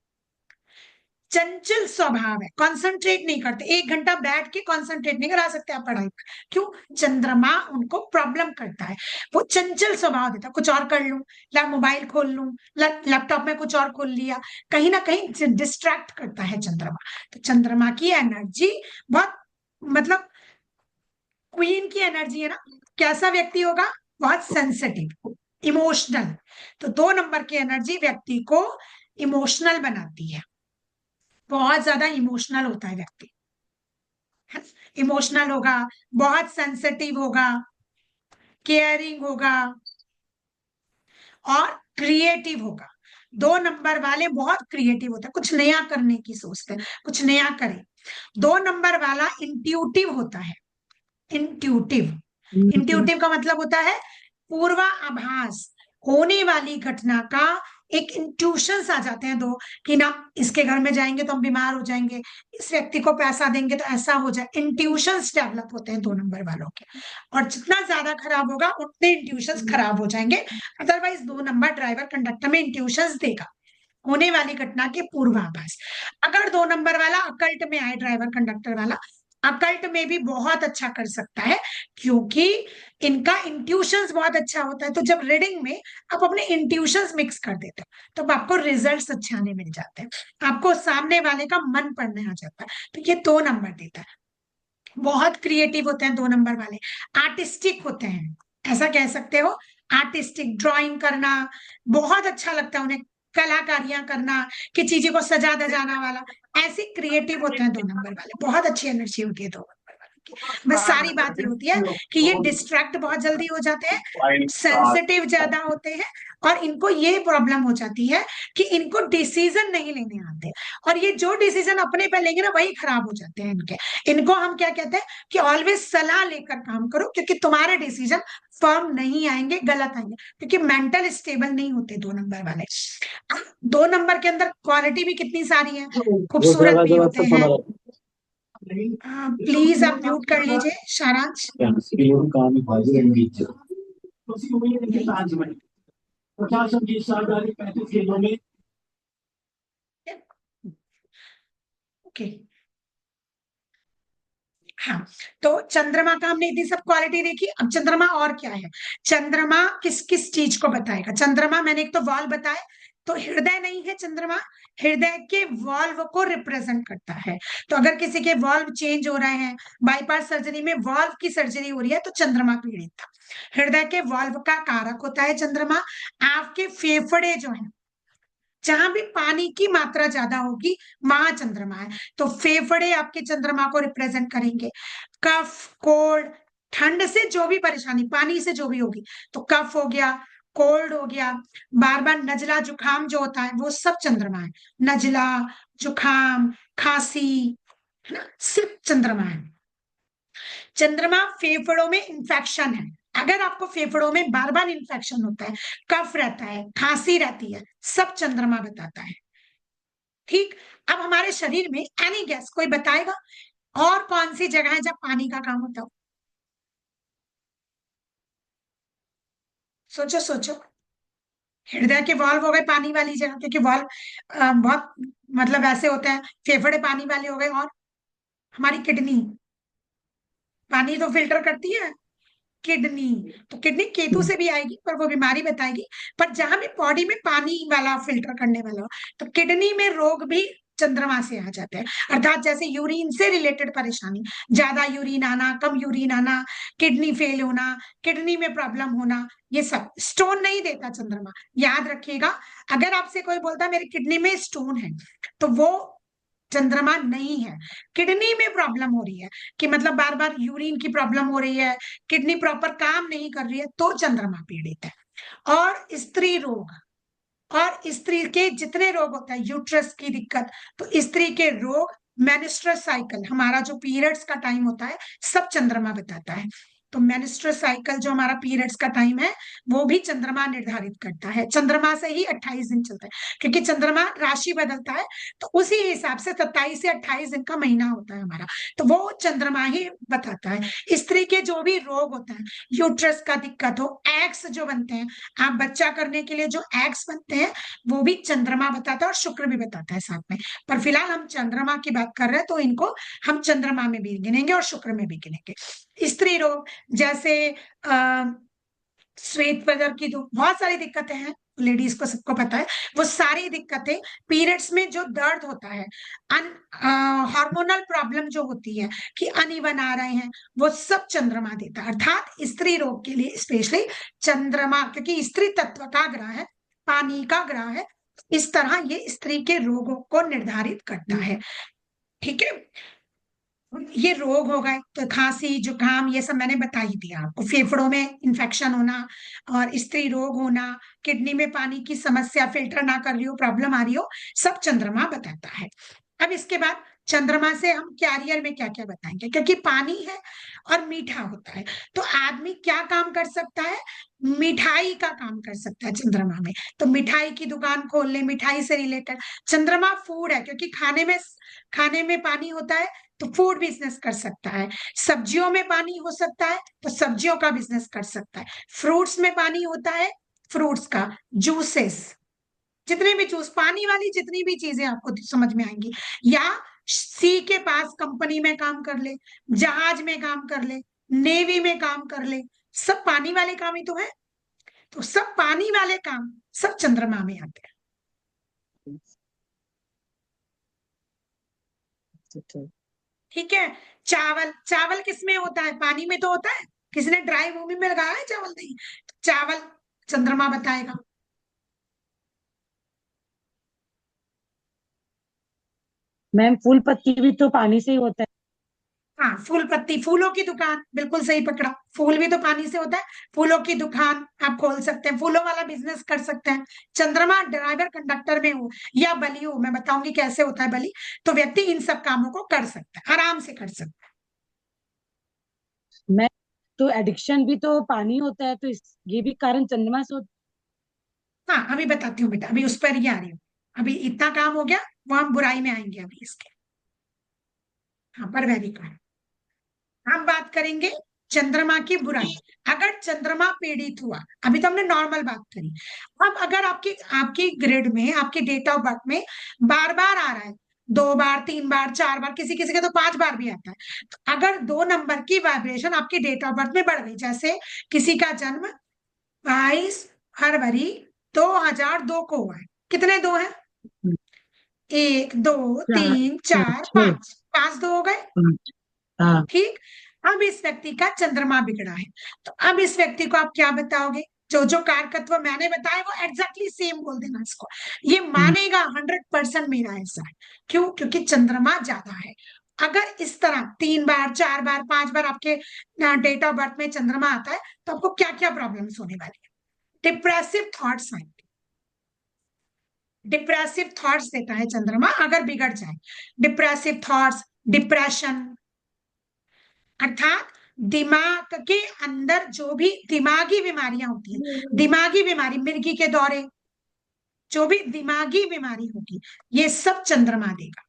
चंचल स्वभाव है, कंसंट्रेट नहीं करते, 1 घंटा बैठ के कंसंट्रेट नहीं करा सकते आप पढ़ाई पर। क्यों? चंद्रमा उनको प्रॉब्लम करता है, वो चंचल स्वभाव देता है। कुछ और कर लूं, ला मोबाइल खोल लूं, लैपटॉप में कुछ और खोल लिया, कहीं ना कहीं डिस्ट्रैक्ट करता है चंद्रमा। तो चंद्रमा की एनर्जी बहुत, मतलब क्वीन की एनर्जी है ना, कैसा व्यक्ति होगा, बहुत सेंसिटिव, इमोशनल। तो 2 नंबर की एनर्जी व्यक्ति को इमोशनल बनाती है, बहुत ज्यादा इमोशनल होता है व्यक्ति, इमोशनल होगा, बहुत सेंसिटिव होगा, केयरिंग होगा और क्रिएटिव होगा। 2 नंबर वाले बहुत क्रिएटिव होते हैं, कुछ नया करने की सोचते हैं, कुछ नया करें। 2 नंबर वाला इंट्यूटिव होता है, इंट्यूटिव। इंट्यूटिव का मतलब होता है पूर्वाभास, होने वाली घटना का एक इंट्यूशंस आ जाते हैं, दो कि ना इसके घर में जाएंगे तो हम बीमार हो जाएंगे, इस व्यक्ति को पैसा देंगे तो ऐसा हो जाए। इंट्यूशंस डेवलप होते हैं 2 नंबर वालों के, और जितना ज्यादा खराब होगा उतने इंट्यूशंस खराब हो जाएंगे। अदरवाइज 2 नंबर ड्राइवर कंडक्टर में इंट्यूशंस देगा, होने वाली घटना के पूर्वाभास। अगर 2 नंबर वाला अकल्ट में आए, ड्राइवर कंडक्टर वाला अकल्ट में भी बहुत अच्छा कर सकता है, क्योंकि इनका इंट्यूशंस बहुत अच्छा होता है। तो जब रीडिंग में आप अपने इंट्यूशंस मिक्स कर देते हो तो आपको रिजल्ट्स अच्छे आने मिल जाते हैं, आपको सामने वाले का मन पढ़ने आ जाता है। तो ये 2 नंबर देता है। बहुत क्रिएटिव होते हैं 2 नंबर वाले, आर्टिस्टिक होते हैं, ऐसा कह सकते हो। आर्टिस्टिक, ड्राइंग करना बहुत अच्छा लगता है उन्हें, कलाकारियां करना, कि चीजें को सजा धजाना वाला, ऐसे क्रिएटिव होते हैं 2 नंबर वाले। बहुत अच्छी एनर्जी होती है 2 नंबर वाले की। बस सारी बात ये होती है कि ये डिस्ट्रैक्ट बहुत जल्दी हो जाते हैं, सेंसिटिव ज्यादा होते हैं, और इनको ये प्रॉब्लम हो जाती है कि इनको डिसीजन नहीं लेने आते, और ये जो डिसीजन अपने पे लेंगे ना वही खराब हो जाते हैं इनके। इनको हम क्या कहते हैं कि ऑलवेज सलाह लेकर काम करो, क्योंकि तुम्हारे डिसीजन फर्म नहीं आएंगे, गलत आएंगे, क्योंकि मेंटल स्टेबल नहीं होते 2 नंबर वाले। 2 नंबर के अंदर क्वालिटी भी कितनी सारी है, खूबसूरत भी होते हैं। प्लीज आप म्यूट कर लीजिए सारांश। ओके, हाँ। तो चंद्रमा का हमने इतनी सब क्वालिटी देखी, अब चंद्रमा और क्या है। चंद्रमा किस किस चीज को बताएगा। चंद्रमा, मैंने एक तो वॉल बताए, तो हृदय नहीं है चंद्रमा, हृदय के वॉल्व को रिप्रेजेंट करता है। तो अगर किसी के वॉल्व चेंज हो रहे हैं, बाईपास सर्जरी में वॉल्व की सर्जरी हो रही है, तो चंद्रमा पीड़ित था। हृदय के वॉल्व का कारक होता है चंद्रमा। आपके फेफड़े जो है, जहां भी पानी की मात्रा ज्यादा होगी वहां चंद्रमा है, तो फेफड़े आपके चंद्रमा को रिप्रेजेंट करेंगे। कफ, कोल्ड, ठंड से जो भी परेशानी, पानी से जो भी होगी, तो कफ हो गया, कोल्ड हो गया, बार बार नजला जुकाम जो होता है, वो सब चंद्रमा है। नजला, जुकाम, खांसी, है ना, सिर्फ चंद्रमा है। चंद्रमा फेफड़ों में इंफेक्शन है। अगर आपको फेफड़ों में बार बार इंफेक्शन होता है, कफ रहता है, खांसी रहती है, सब चंद्रमा बताता है। ठीक। अब हमारे शरीर में एनी गैस कोई बताएगा और कौन सी जगह है जब पानी का काम होता हो? सोचो सोचो। हृदय के वाल्व हो गए पानी वाली जगह, क्योंकि वाल्व बहुत मतलब ऐसे होते हैं। फेफड़े पानी वाले हो गए, और हमारी किडनी पानी तो फिल्टर करती है, किडनी। तो किडनी केतु से भी आएगी, पर वो बीमारी बताएगी। पर जहां भी बॉडी में पानी वाला फिल्टर करने वाला हो, तो किडनी में रोग भी चंद्रमा से आ जाते हैं। अर्थात जैसे यूरिन से रिलेटेड परेशानी, ज्यादा यूरिन आना, कम यूरिन आना, किडनी फेल होना, किडनी में प्रॉब्लम होना, ये सब स्टोन नहीं देता चंद्रमा, याद रखिएगा। अगर आपसे कोई बोलता है मेरी किडनी में स्टोन है, तो वो चंद्रमा नहीं है। किडनी में प्रॉब्लम हो रही है, कि मतलब बार बार यूरिन की प्रॉब्लम हो रही है, किडनी प्रॉपर काम नहीं कर रही है, तो चंद्रमा पीड़ित है। और स्त्री रोग, और स्त्री के जितने रोग होते हैं, यूट्रस की दिक्कत, तो स्त्री के रोग, मेनिस्ट्रुअल साइकिल, हमारा जो पीरियड्स का टाइम होता है, सब चंद्रमा बताता है। तो मेनिस्ट्रुअल साइकिल जो हमारा पीरियड्स का टाइम है, वो भी चंद्रमा निर्धारित करता है। चंद्रमा से ही 28 दिन चलता है, क्योंकि चंद्रमा राशि बदलता है, तो उसी हिसाब से 27 से 28 दिन का महीना होता है हमारा, तो वो चंद्रमा ही बताता है। स्त्री के जो भी रोग होते हैं, यूट्रस का दिक्कत हो, एग्स जो बनते हैं, आप बच्चा करने के लिए जो एग्स बनते हैं, वो भी चंद्रमा बताता है, और शुक्र भी बताता है साथ में। पर फिलहाल हम चंद्रमा की बात कर रहे हैं, तो इनको हम चंद्रमा में भी गिनेंगे और शुक्र में भी गिनेंगे। स्त्री रोग जैसे श्वेत पदर की, तो बहुत सारी दिक्कतें हैं, लेडीज को सबको पता है, वो सारी दिक्कतें, पीरियड्स में जो दर्द होता है, हार्मोनल प्रॉब्लम जो होती है कि अनइवन आ रहे हैं, वो सब चंद्रमा देता है। अर्थात स्त्री रोग के लिए स्पेशली चंद्रमा, क्योंकि स्त्री तत्व का ग्रह है, पानी का ग्रह है, इस तरह ये स्त्री के रोगों को निर्धारित करता है। ठीक है, ये रोग हो गए तो खांसी जुकाम ये सब मैंने बता ही दिया आपको, फेफड़ों में इंफेक्शन होना और स्त्री रोग होना, किडनी में पानी की समस्या, फिल्टर ना कर रही हो, प्रॉब्लम आ रही हो, सब चंद्रमा बताता है। अब इसके बाद चंद्रमा से हम कैरियर में क्या क्या बताएंगे, क्योंकि पानी है और मीठा होता है, तो आदमी क्या काम कर सकता है, मिठाई का काम कर सकता है चंद्रमा में। तो मिठाई की दुकान खोल ले, मिठाई से रिलेटेड, चंद्रमा फूड है, क्योंकि खाने में पानी होता है, तो फूड बिजनेस कर सकता है। सब्जियों में पानी हो सकता है, तो सब्जियों का बिजनेस कर सकता है। फ्रूट्स में पानी होता है, फ्रूट्स का, जूसेस, जितने भी जूस, पानी वाली जितनी भी चीजें आपको समझ में आएंगी, या सी के पास कंपनी में काम कर ले, जहाज में काम कर ले, नेवी में काम कर ले, सब पानी वाले काम ही तो है। तो सब पानी वाले काम सब चंद्रमा में आते हैं। ठीक है, चावल, चावल किसमें होता है, पानी में तो होता है, किसी ने ड्राई भूमि में लगाया है चावल, नहीं, चावल चंद्रमा बताएगा। मैम फूल पत्ती भी तो पानी से ही होता है। हाँ, फूल पत्ती, फूलों की दुकान, बिल्कुल सही पकड़ा, फूल भी तो पानी से होता है, फूलों की दुकान आप खोल सकते हैं, फूलों वाला बिजनेस कर सकते हैं। चंद्रमा ड्राइवर कंडक्टर में हो या बली हो, मैं बताऊंगी कैसे होता है बली, तो व्यक्ति इन सब कामों को कर सकता है, आराम से कर सकता मैं तो एडिक्शन भी तो पानी होता है, तो ये भी कारण चंद्रमा से होता है। हाँ, अभी बताती हूँ बेटा, अभी उस पर ही आ रही हूँ, अभी इतना काम हो गया, वो हम बुराई में आएंगे अभी इसके। हाँ, पर वैरी कारण हम बात करेंगे चंद्रमा की बुराई। अगर चंद्रमा पीड़ित हुआ, अभी तो हमने नॉर्मल बात करी, अब अगर आपकी आपकी ग्रिड में, आपके डेट ऑफ बर्थ में बार बार आ रहा है, 2 बार 3 बार 4 बार, किसी किसी के तो 5 बार भी आता है, तो अगर 2 नंबर की वाइब्रेशन आपकी डेट ऑफ बर्थ में बढ़ गई, जैसे किसी का जन्म 22 फरवरी 2002 को हुआ है, कितने दो है, है। 1 2 3 4 छः 5, 5 2 हो गए। पाँच। हाँ। ठीक, अब इस व्यक्ति का चंद्रमा बिगड़ा है, तो अब इस व्यक्ति को आप क्या बताओगे, जो जो कारकत्व मैंने बताए वो एग्जैक्टली सेम बोल देना इसको, ये मानेगा 100% मेरा ऐसा है। क्यों, क्योंकि चंद्रमा ज्यादा है। अगर इस तरह 3 बार 4 बार 5 बार आपके डेट ऑफ बर्थ में चंद्रमा आता है, तो आपको क्या क्या प्रॉब्लम्स होने वाली है, डिप्रेसिव थॉट्स आएंगे, डिप्रेसिव थॉट्स देता है चंद्रमा अगर बिगड़ जाए, डिप्रेसिव थॉट्स, डिप्रेशन, अर्थात दिमाग के अंदर जो भी दिमागी बीमारियां होती है, दिमागी बीमारी, मिर्गी के दौरे, जो भी दिमागी बीमारी होगी, ये सब चंद्रमा देगा।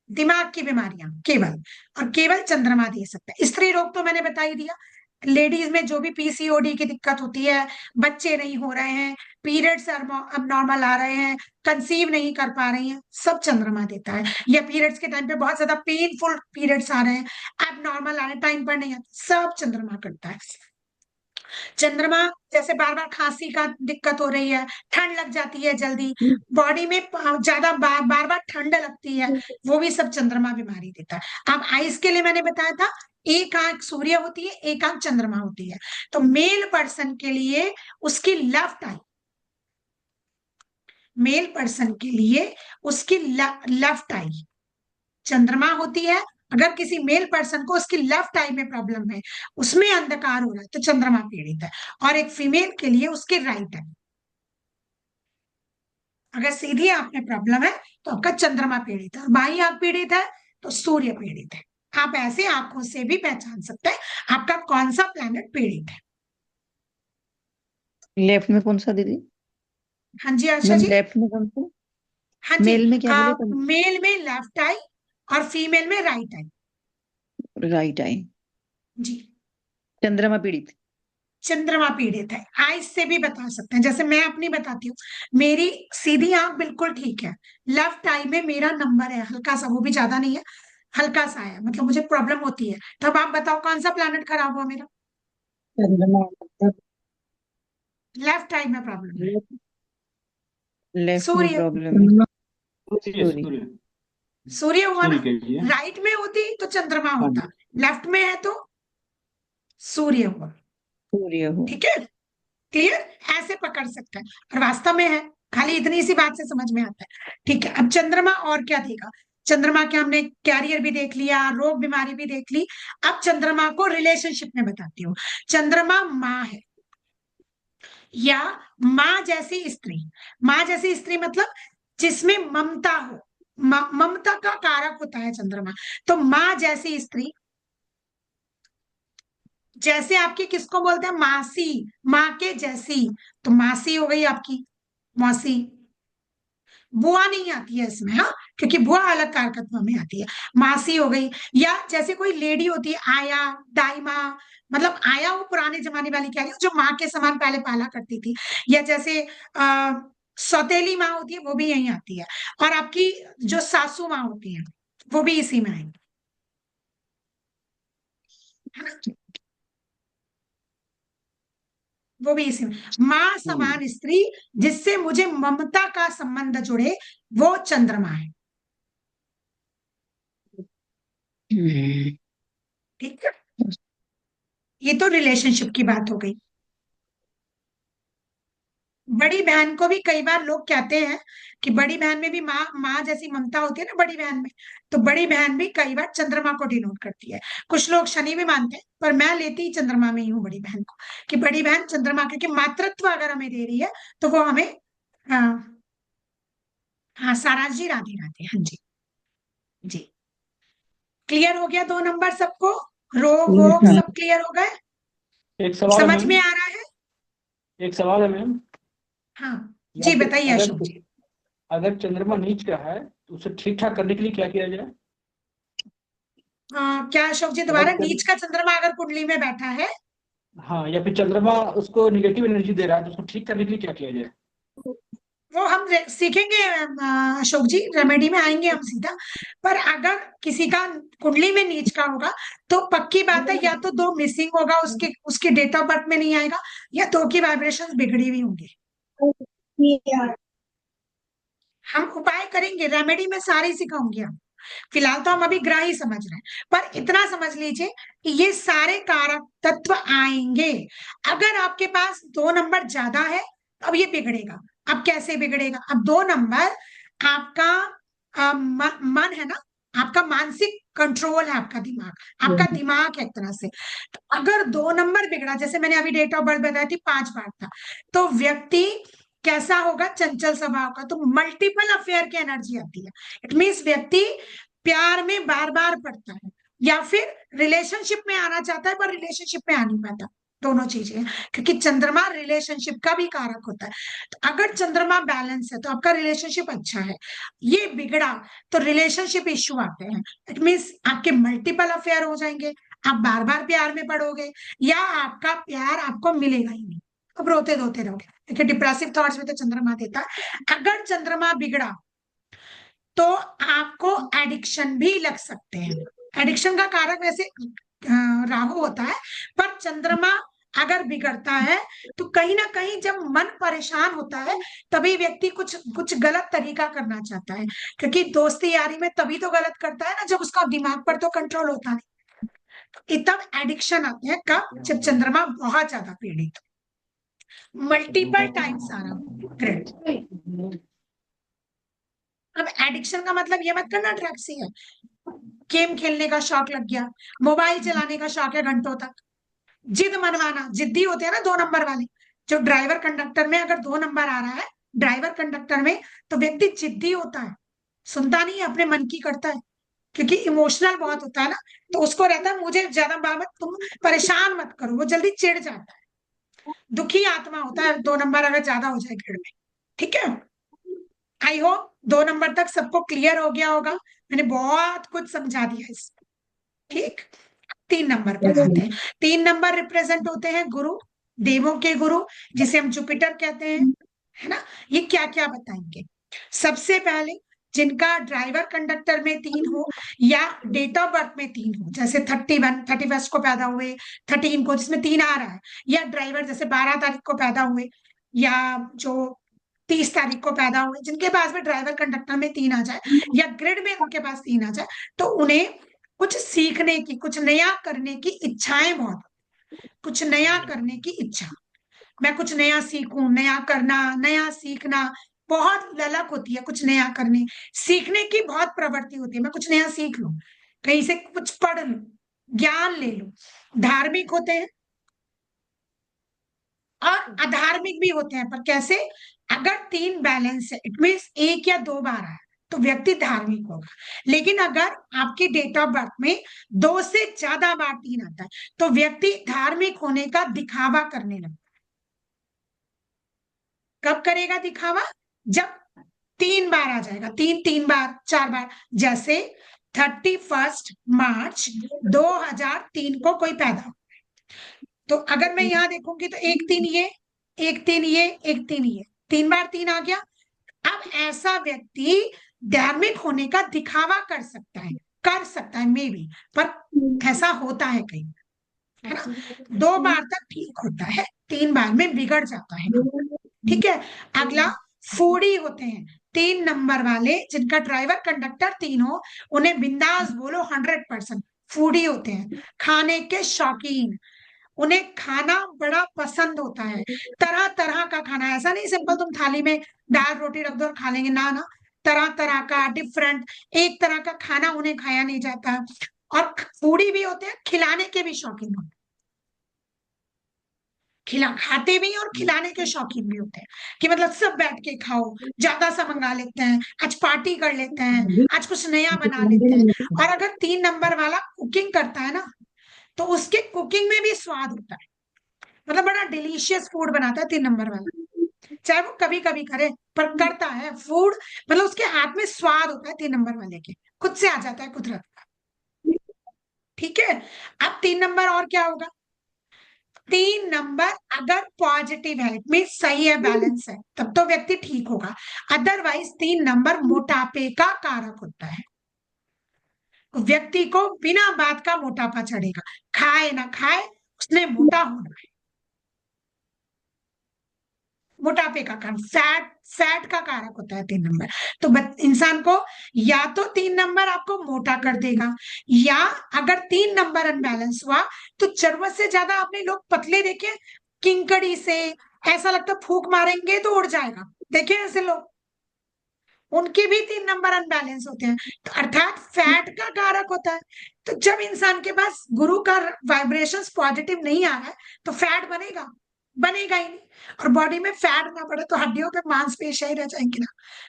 दिमाग की बीमारियां केवल और केवल चंद्रमा दे सकता है। स्त्री रोग तो मैंने बता ही दिया, लेडीज में जो भी पीसीओडी की दिक्कत होती है, बच्चे नहीं हो रहे हैं, पीरियड्स अब नॉर्मल आ रहे हैं, कंसीव नहीं कर पा रही हैं, सब चंद्रमा देता है। या पीरियड्स के टाइम पे बहुत ज्यादा पेनफुल पीरियड्स आ रहे हैं, अब नॉर्मल आ रहे हैं, टाइम पर नहीं आते, सब चंद्रमा करता है। चंद्रमा, जैसे बार बार खांसी का दिक्कत हो रही है, ठंड लग जाती है जल्दी, बॉडी में ज्यादा बार बार ठंड लगती है, वो भी सब चंद्रमा बीमारी देता है। अब आइस के लिए मैंने बताया था, एक आंख सूर्य होती है, एक आंख चंद्रमा होती है, तो मेल पर्सन के लिए उसकी लेफ्ट आई, मेल पर्सन के लिए उसकी लेफ्ट आई चंद्रमा होती है। अगर किसी मेल पर्सन को उसकी लेफ्ट आई में प्रॉब्लम है, उसमें अंधकार हो रहा है, तो चंद्रमा पीड़ित है। और एक फीमेल के लिए उसके राइट आई, अगर सीधी आंख में प्रॉब्लम है तो आपका चंद्रमा पीड़ित है, और बाई आंख पीड़ित है तो सूर्य पीड़ित है। आप ऐसे आंखों से भी पहचान सकते हैं आपका कौन सा प्लैनेट पीड़ित है। लेफ्ट में कौन सा दीदी? हाँ जी आशा मैम जी। लेफ्ट में कौन सा? हाँ जी, मेल में क्या बोले तुम? मेल में लेफ्ट आई और फीमेल में राइट आई। Right I. जी, चंद्रमा पीड़ित। चंद्रमा पीड़ित है, आइज से भी बता सकते हैं, जैसे मैं अपनी बताती हूँ, मेरी सीधी आंख बिल्कुल ठीक है, लेफ्ट आई में मेरा नंबर है हल्का सा, वो भी ज्यादा नहीं है, हल्का सा है, मतलब मुझे प्रॉब्लम होती है। तब आप बताओ कौन सा प्लैनेट खराब हुआ मेरा। चंद्रमा मतलब लेफ्ट आई में प्रॉब्लम है। लेफ्ट में सूर्य, प्रॉब्लम है। सूर्य सूर्य। सूर्य सूर्य हुआ सूर्य ना, कहिए। राइट में होती तो चंद्रमा हाँ होता, जी। लेफ्ट में है तो सूर्य हुआ। सूर्य हो। ठीक है, क्लियर, ऐसे पकड़ सकते हैं और वास्तव में है, खाली इतनी सी बात से समझ में आता है। ठीक है, अब चंद्रमा और क्या देगा? चंद्रमा के हमने कैरियर भी देख लिया, रोग बीमारी भी देख ली। अब चंद्रमा को रिलेशनशिप में बताती हूँ। चंद्रमा माँ है या माँ जैसी स्त्री। माँ जैसी स्त्री मतलब जिसमें ममता हो, ममता का कारक होता है चंद्रमा। तो माँ जैसी स्त्री, जैसे आपकी किसको बोलते हैं? मासी, माँ के जैसी, तो मासी हो गई आपकी, मौसी। बुआ नहीं आती है इसमें, हाँ, क्योंकि बुआ अलग कारकत्व में आती है। मासी हो गई, या जैसे कोई लेडी होती है आया, दाईमा, मतलब आया वो पुराने जमाने वाली कह रही हूँ, जो माँ के समान पहले पाला करती थी। या जैसे सौतेली माँ होती है, वो भी यही आती है। और आपकी जो सासू माँ होती है, वो भी इसी में आएंगी, है ना? वो भी इसी में। माँ समान स्त्री जिससे मुझे ममता का संबंध जुड़े, वो चंद्रमा है। ठीक है, ये तो रिलेशनशिप की बात हो गई। बड़ी बहन को भी कई बार लोग कहते हैं कि बड़ी बहन में भी माँ माँ जैसी ममता होती है ना बड़ी बहन में, तो बड़ी बहन भी कई बार चंद्रमा को डिनोट करती है। कुछ लोग शनि भी मानते हैं, पर मैं लेती ही चंद्रमा में ही हूँ बड़ी बहन को, कि बड़ी बहन चंद्रमा, क्योंकि मातृत्व अगर हमें दे रही है तो वो हमें, हाँ हाँ, सारांश जी, राधे राधे, हाँ जी जी। क्लियर हो गया 2 नंबर सबको? रोग वोग हाँ। सब क्लियर हो गए? एक सवाल है समझ में मैम, आ रहा है? एक सवाल है मैम। हाँ या जी, फिर बताइए अगर अशोक जी। अगर चंद्रमा नीच का है तो उसे ठीक ठाक करने के लिए क्या किया जाए? क्या अशोक जी, अगर दोबारा? नीच का चंद्रमा अगर कुंडली में बैठा है, हाँ, या फिर चंद्रमा उसको निगेटिव एनर्जी दे रहा है तो उसको ठीक करने के लिए क्या किया जाए? वो हम सीखेंगे अशोक जी, रेमेडी में आएंगे हम सीधा। पर अगर किसी का कुंडली में नीच का होगा तो पक्की बात है, या तो 2 मिसिंग होगा, उसके उसके डेट ऑफ बर्थ में नहीं आएगा, या 2 की वाइब्रेशन बिगड़ी हुई होंगी। हम उपाय करेंगे, रेमेडी में सारी सिखाऊंगी हम। फिलहाल तो हम अभी ग्रह ही समझ रहे हैं, पर इतना समझ लीजिए कि ये सारे कारक तत्व आएंगे। अगर आपके पास 2 नंबर ज्यादा है तो अब ये बिगड़ेगा। अब कैसे बिगड़ेगा? अब 2 नंबर आपका मन है ना, आपका मानसिक कंट्रोल है, आपका दिमाग है एक तरह से। तो अगर 2 नंबर बिगड़ा, जैसे मैंने अभी डेट ऑफ बर्थ बताई थी 5 बार था, तो व्यक्ति कैसा होगा? चंचल स्वभाव का। तो मल्टीपल अफेयर की एनर्जी आती है। इट मीन्स व्यक्ति प्यार में बार बार पड़ता है, या फिर रिलेशनशिप में आना चाहता है पर रिलेशनशिप में आ नहीं पाता। दोनों चीजें, क्योंकि चंद्रमा रिलेशनशिप का भी कारक होता है। तो अगर चंद्रमा बैलेंस है तो आपका रिलेशनशिप अच्छा है, ये बिगड़ा तो रिलेशनशिप इश्यू आते हैं। इट मीन्स आपके मल्टीपल अफेयर हो जाएंगे, आप बार बार प्यार में पड़ोगे, या आपका प्यार आपको मिलेगा ही नहीं, अब रोते धोते रहोगे। देखिए, डिप्रेसिव थॉट्स में तो चंद्रमा देता है। अगर चंद्रमा बिगड़ा तो आपको एडिक्शन भी लग सकते हैं। एडिक्शन का कारक वैसे राहु होता है, पर चंद्रमा अगर बिगड़ता है तो कहीं ना कहीं जब मन परेशान होता है तभी व्यक्ति कुछ कुछ गलत तरीका करना चाहता है, क्योंकि दोस्ती यारी में तभी तो गलत करता है ना जब उसका दिमाग पर तो कंट्रोल होता नहीं। तो तब एडिक्शन आते हैं कब? जब चंद्रमा बहुत ज्यादा पीड़ित, मल्टीपल टाइम्स आ रहा हो। ग्रेट। अब एडिक्शन का मतलब ये मत करना ड्रग्स ही है। गेम खेलने का शौक लग गया, मोबाइल चलाने का शौक है घंटों तक, जिद मनवाना, जिद्दी होते हैं ना 2 नंबर वाले। जो ड्राइवर कंडक्टर में अगर 2 नंबर आ रहा है ड्राइवर कंडक्टर में, तो व्यक्ति जिद्दी होता है, सुनता नहीं है, अपने मन की करता है, क्योंकि इमोशनल बहुत होता है ना। तो उसको रहता है मुझे ज्यादा मत, तुम परेशान मत करो, वो जल्दी चिढ़ जाता है। दुखी आत्मा होता है 2 नंबर अगर ज्यादा हो जाए घर में। ठीक है, आई होप 2 नंबर तक सबको क्लियर हो गया होगा, मैंने बहुत कुछ समझा दिया इसमें। ठीक, 3 नंबर पर आते हैं। 3 नंबर रिप्रेजेंट होते हैं गुरु, देवों के गुरु, जिसे हम जुपिटर कहते हैं, है ना। ये क्या क्या बताएंगे? सबसे पहले जिनका ड्राइवर कंडक्टर में 3 हो, या डेट ऑफ बर्थ में 3 हो, जैसे 31 को पैदा हुए, 13 को जिसमें 3 आ रहा है, या ड्राइवर जैसे 12 तारीख को पैदा हुए, या जो 30 तारीख को पैदा हुए, जिनके पास में ड्राइवर कंडक्टर में 3 आ जाए या ग्रिड में उनके पास 3 आ जाए, तो उन्हें कुछ सीखने की, कुछ नया करने की इच्छाएं बहुत, कुछ नया करने की इच्छा, मैं कुछ नया सीखूं, नया करना, नया सीखना, बहुत ललक होती है कुछ नया करने, सीखने की बहुत प्रवृत्ति होती है, मैं कुछ नया सीख लूं, कहीं से कुछ पढ़ लूं, ज्ञान ले लूं। धार्मिक होते हैं और अधार्मिक भी होते हैं, पर कैसे? अगर 3 बैलेंस है, इट मीन्स 1 या 2 बार आया, तो व्यक्ति धार्मिक होगा। लेकिन अगर आपकी डेट ऑफ बर्थ में 2 से ज्यादा बार 3 आता है, तो व्यक्ति धार्मिक होने का दिखावा करने लगता है। कब करेगा दिखावा? जब 3 बार आ जाएगा, 3 बार, 4 बार। जैसे 31 मार्च 2003 को कोई पैदा हो, तो अगर मैं यहां देखूंगी तो 1 3 ये, 1 3 ये, 1 3 ये, 3 बार 3 आ गया। अब ऐसा व्यक्ति धार्मिक होने का दिखावा कर सकता है मे बी, पर ऐसा होता है कहीं, है ना? 2 बार तक ठीक होता है, 3 बार में बिगड़ जाता है। ठीक है। अगला फूडी होते हैं, 3 नंबर वाले जिनका ड्राइवर कंडक्टर 3 हो, उन्हें बिंदास बोलो 100% फूडी होते हैं, खाने के शौकीन। उन्हें खाना बड़ा पसंद होता है, तरह तरह का खाना, ऐसा नहीं सिंपल तुम थाली में दाल रोटी रख दो और खा लेंगे, ना ना, तरह तरह का डिफरेंट, एक तरह का खाना उन्हें खाया नहीं जाता। और फूडी भी होते हैं, खिलाने के भी शौकीन होते हैं, खाते भी हैं और खिलाने के शौकीन भी होते हैं, कि मतलब सब बैठ के खाओ, ज्यादा सा मंगा लेते हैं, आज पार्टी कर लेते हैं, आज कुछ नया बना लेते हैं। और अगर 3 नंबर वाला कुकिंग करता है ना, तो उसके कुकिंग में भी स्वाद होता है, मतलब बड़ा डिलीशियस फूड बनाता है 3 नंबर वाला, चाहे वो कभी कभी करे, पर करता है फूड, मतलब उसके हाथ में स्वाद होता है 3 नंबर वाले के, खुद से आ जाता है कुदरत का। ठीक है। अब 3 नंबर और क्या होगा? 3 नंबर अगर पॉजिटिव है, मीन्स सही है, बैलेंस है, तब तो व्यक्ति ठीक होगा। अदरवाइज 3 नंबर मोटापे का कारक होता है, व्यक्ति को बिना बात का मोटापा चढ़ेगा, खाए ना खाए उसने मोटा होना है। मोटापे का कारण फैट का कारक होता है 3 नंबर। तो इंसान को या तो 3 नंबर आपको मोटा कर देगा, या अगर 3 नंबर अनबैलेंस हुआ तो जरूरत से ज्यादा आपने लोग पतले देखे, किंकड़ी से ऐसा लगता फूक मारेंगे तो उड़ जाएगा, देखे ऐसे लोग, उनके भी 3 नंबर अनबैलेंस होते हैं, तो अर्थात फैट का कारक होता है। तो जब इंसान के पास गुरु का वाइब्रेशंस पॉजिटिव नहीं आ रहा है, तो फैट बनेगा ही नहीं, और बॉडी में फैट ना बढ़े तो हड्डियों पे मांसपेशियां ही रह जाएंगी ना,